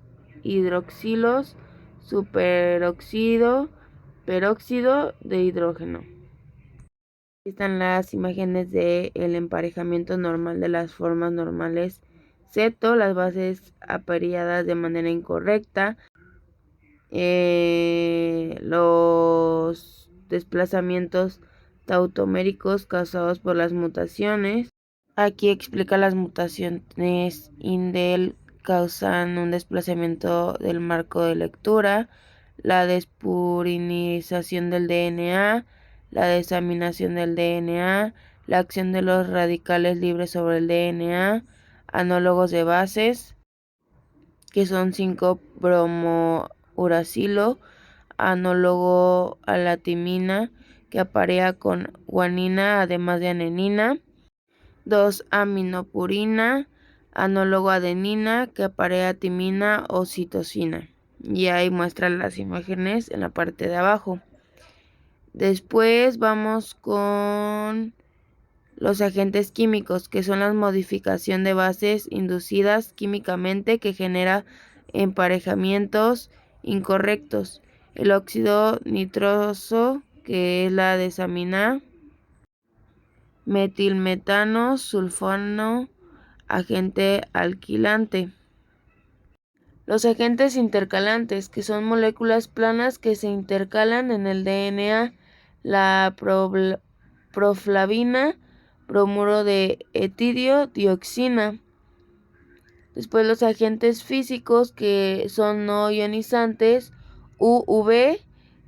hidroxilos, superóxido, peróxido de hidrógeno. Aquí están las imágenes del emparejamiento normal de las formas normales ceto, las bases apareadas de manera incorrecta, los desplazamientos tautoméricos causados por las mutaciones. Aquí explica las mutaciones indel causan un desplazamiento del marco de lectura, la despurinización del DNA, la desaminación del DNA, la acción de los radicales libres sobre el DNA, análogos de bases, que son 5-bromouracilo, análogo a la timina, que aparea con guanina además de adenina, 2-aminopurina, análogo a adenina, que aparea timina o citosina. Y ahí muestran las imágenes en la parte de abajo. Después vamos con los agentes químicos, que son la modificación de bases inducidas químicamente que genera emparejamientos incorrectos. El óxido nitroso, que es la desamina, metilmetano, sulfano, agente alquilante. Los agentes intercalantes, que son moléculas planas que se intercalan en el DNA, la proflavina, bromuro de etidio, dioxina. Después, los agentes físicos, que son no ionizantes, UV,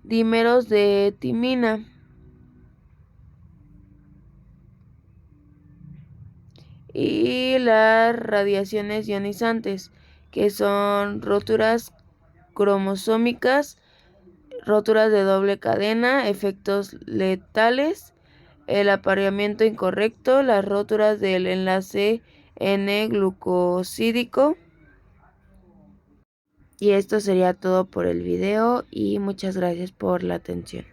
dímeros de timina. Y las radiaciones ionizantes, que son roturas cromosómicas, roturas de doble cadena, efectos letales, el apareamiento incorrecto, las roturas del enlace N-glucosídico. Y esto sería todo por el video y muchas gracias por la atención.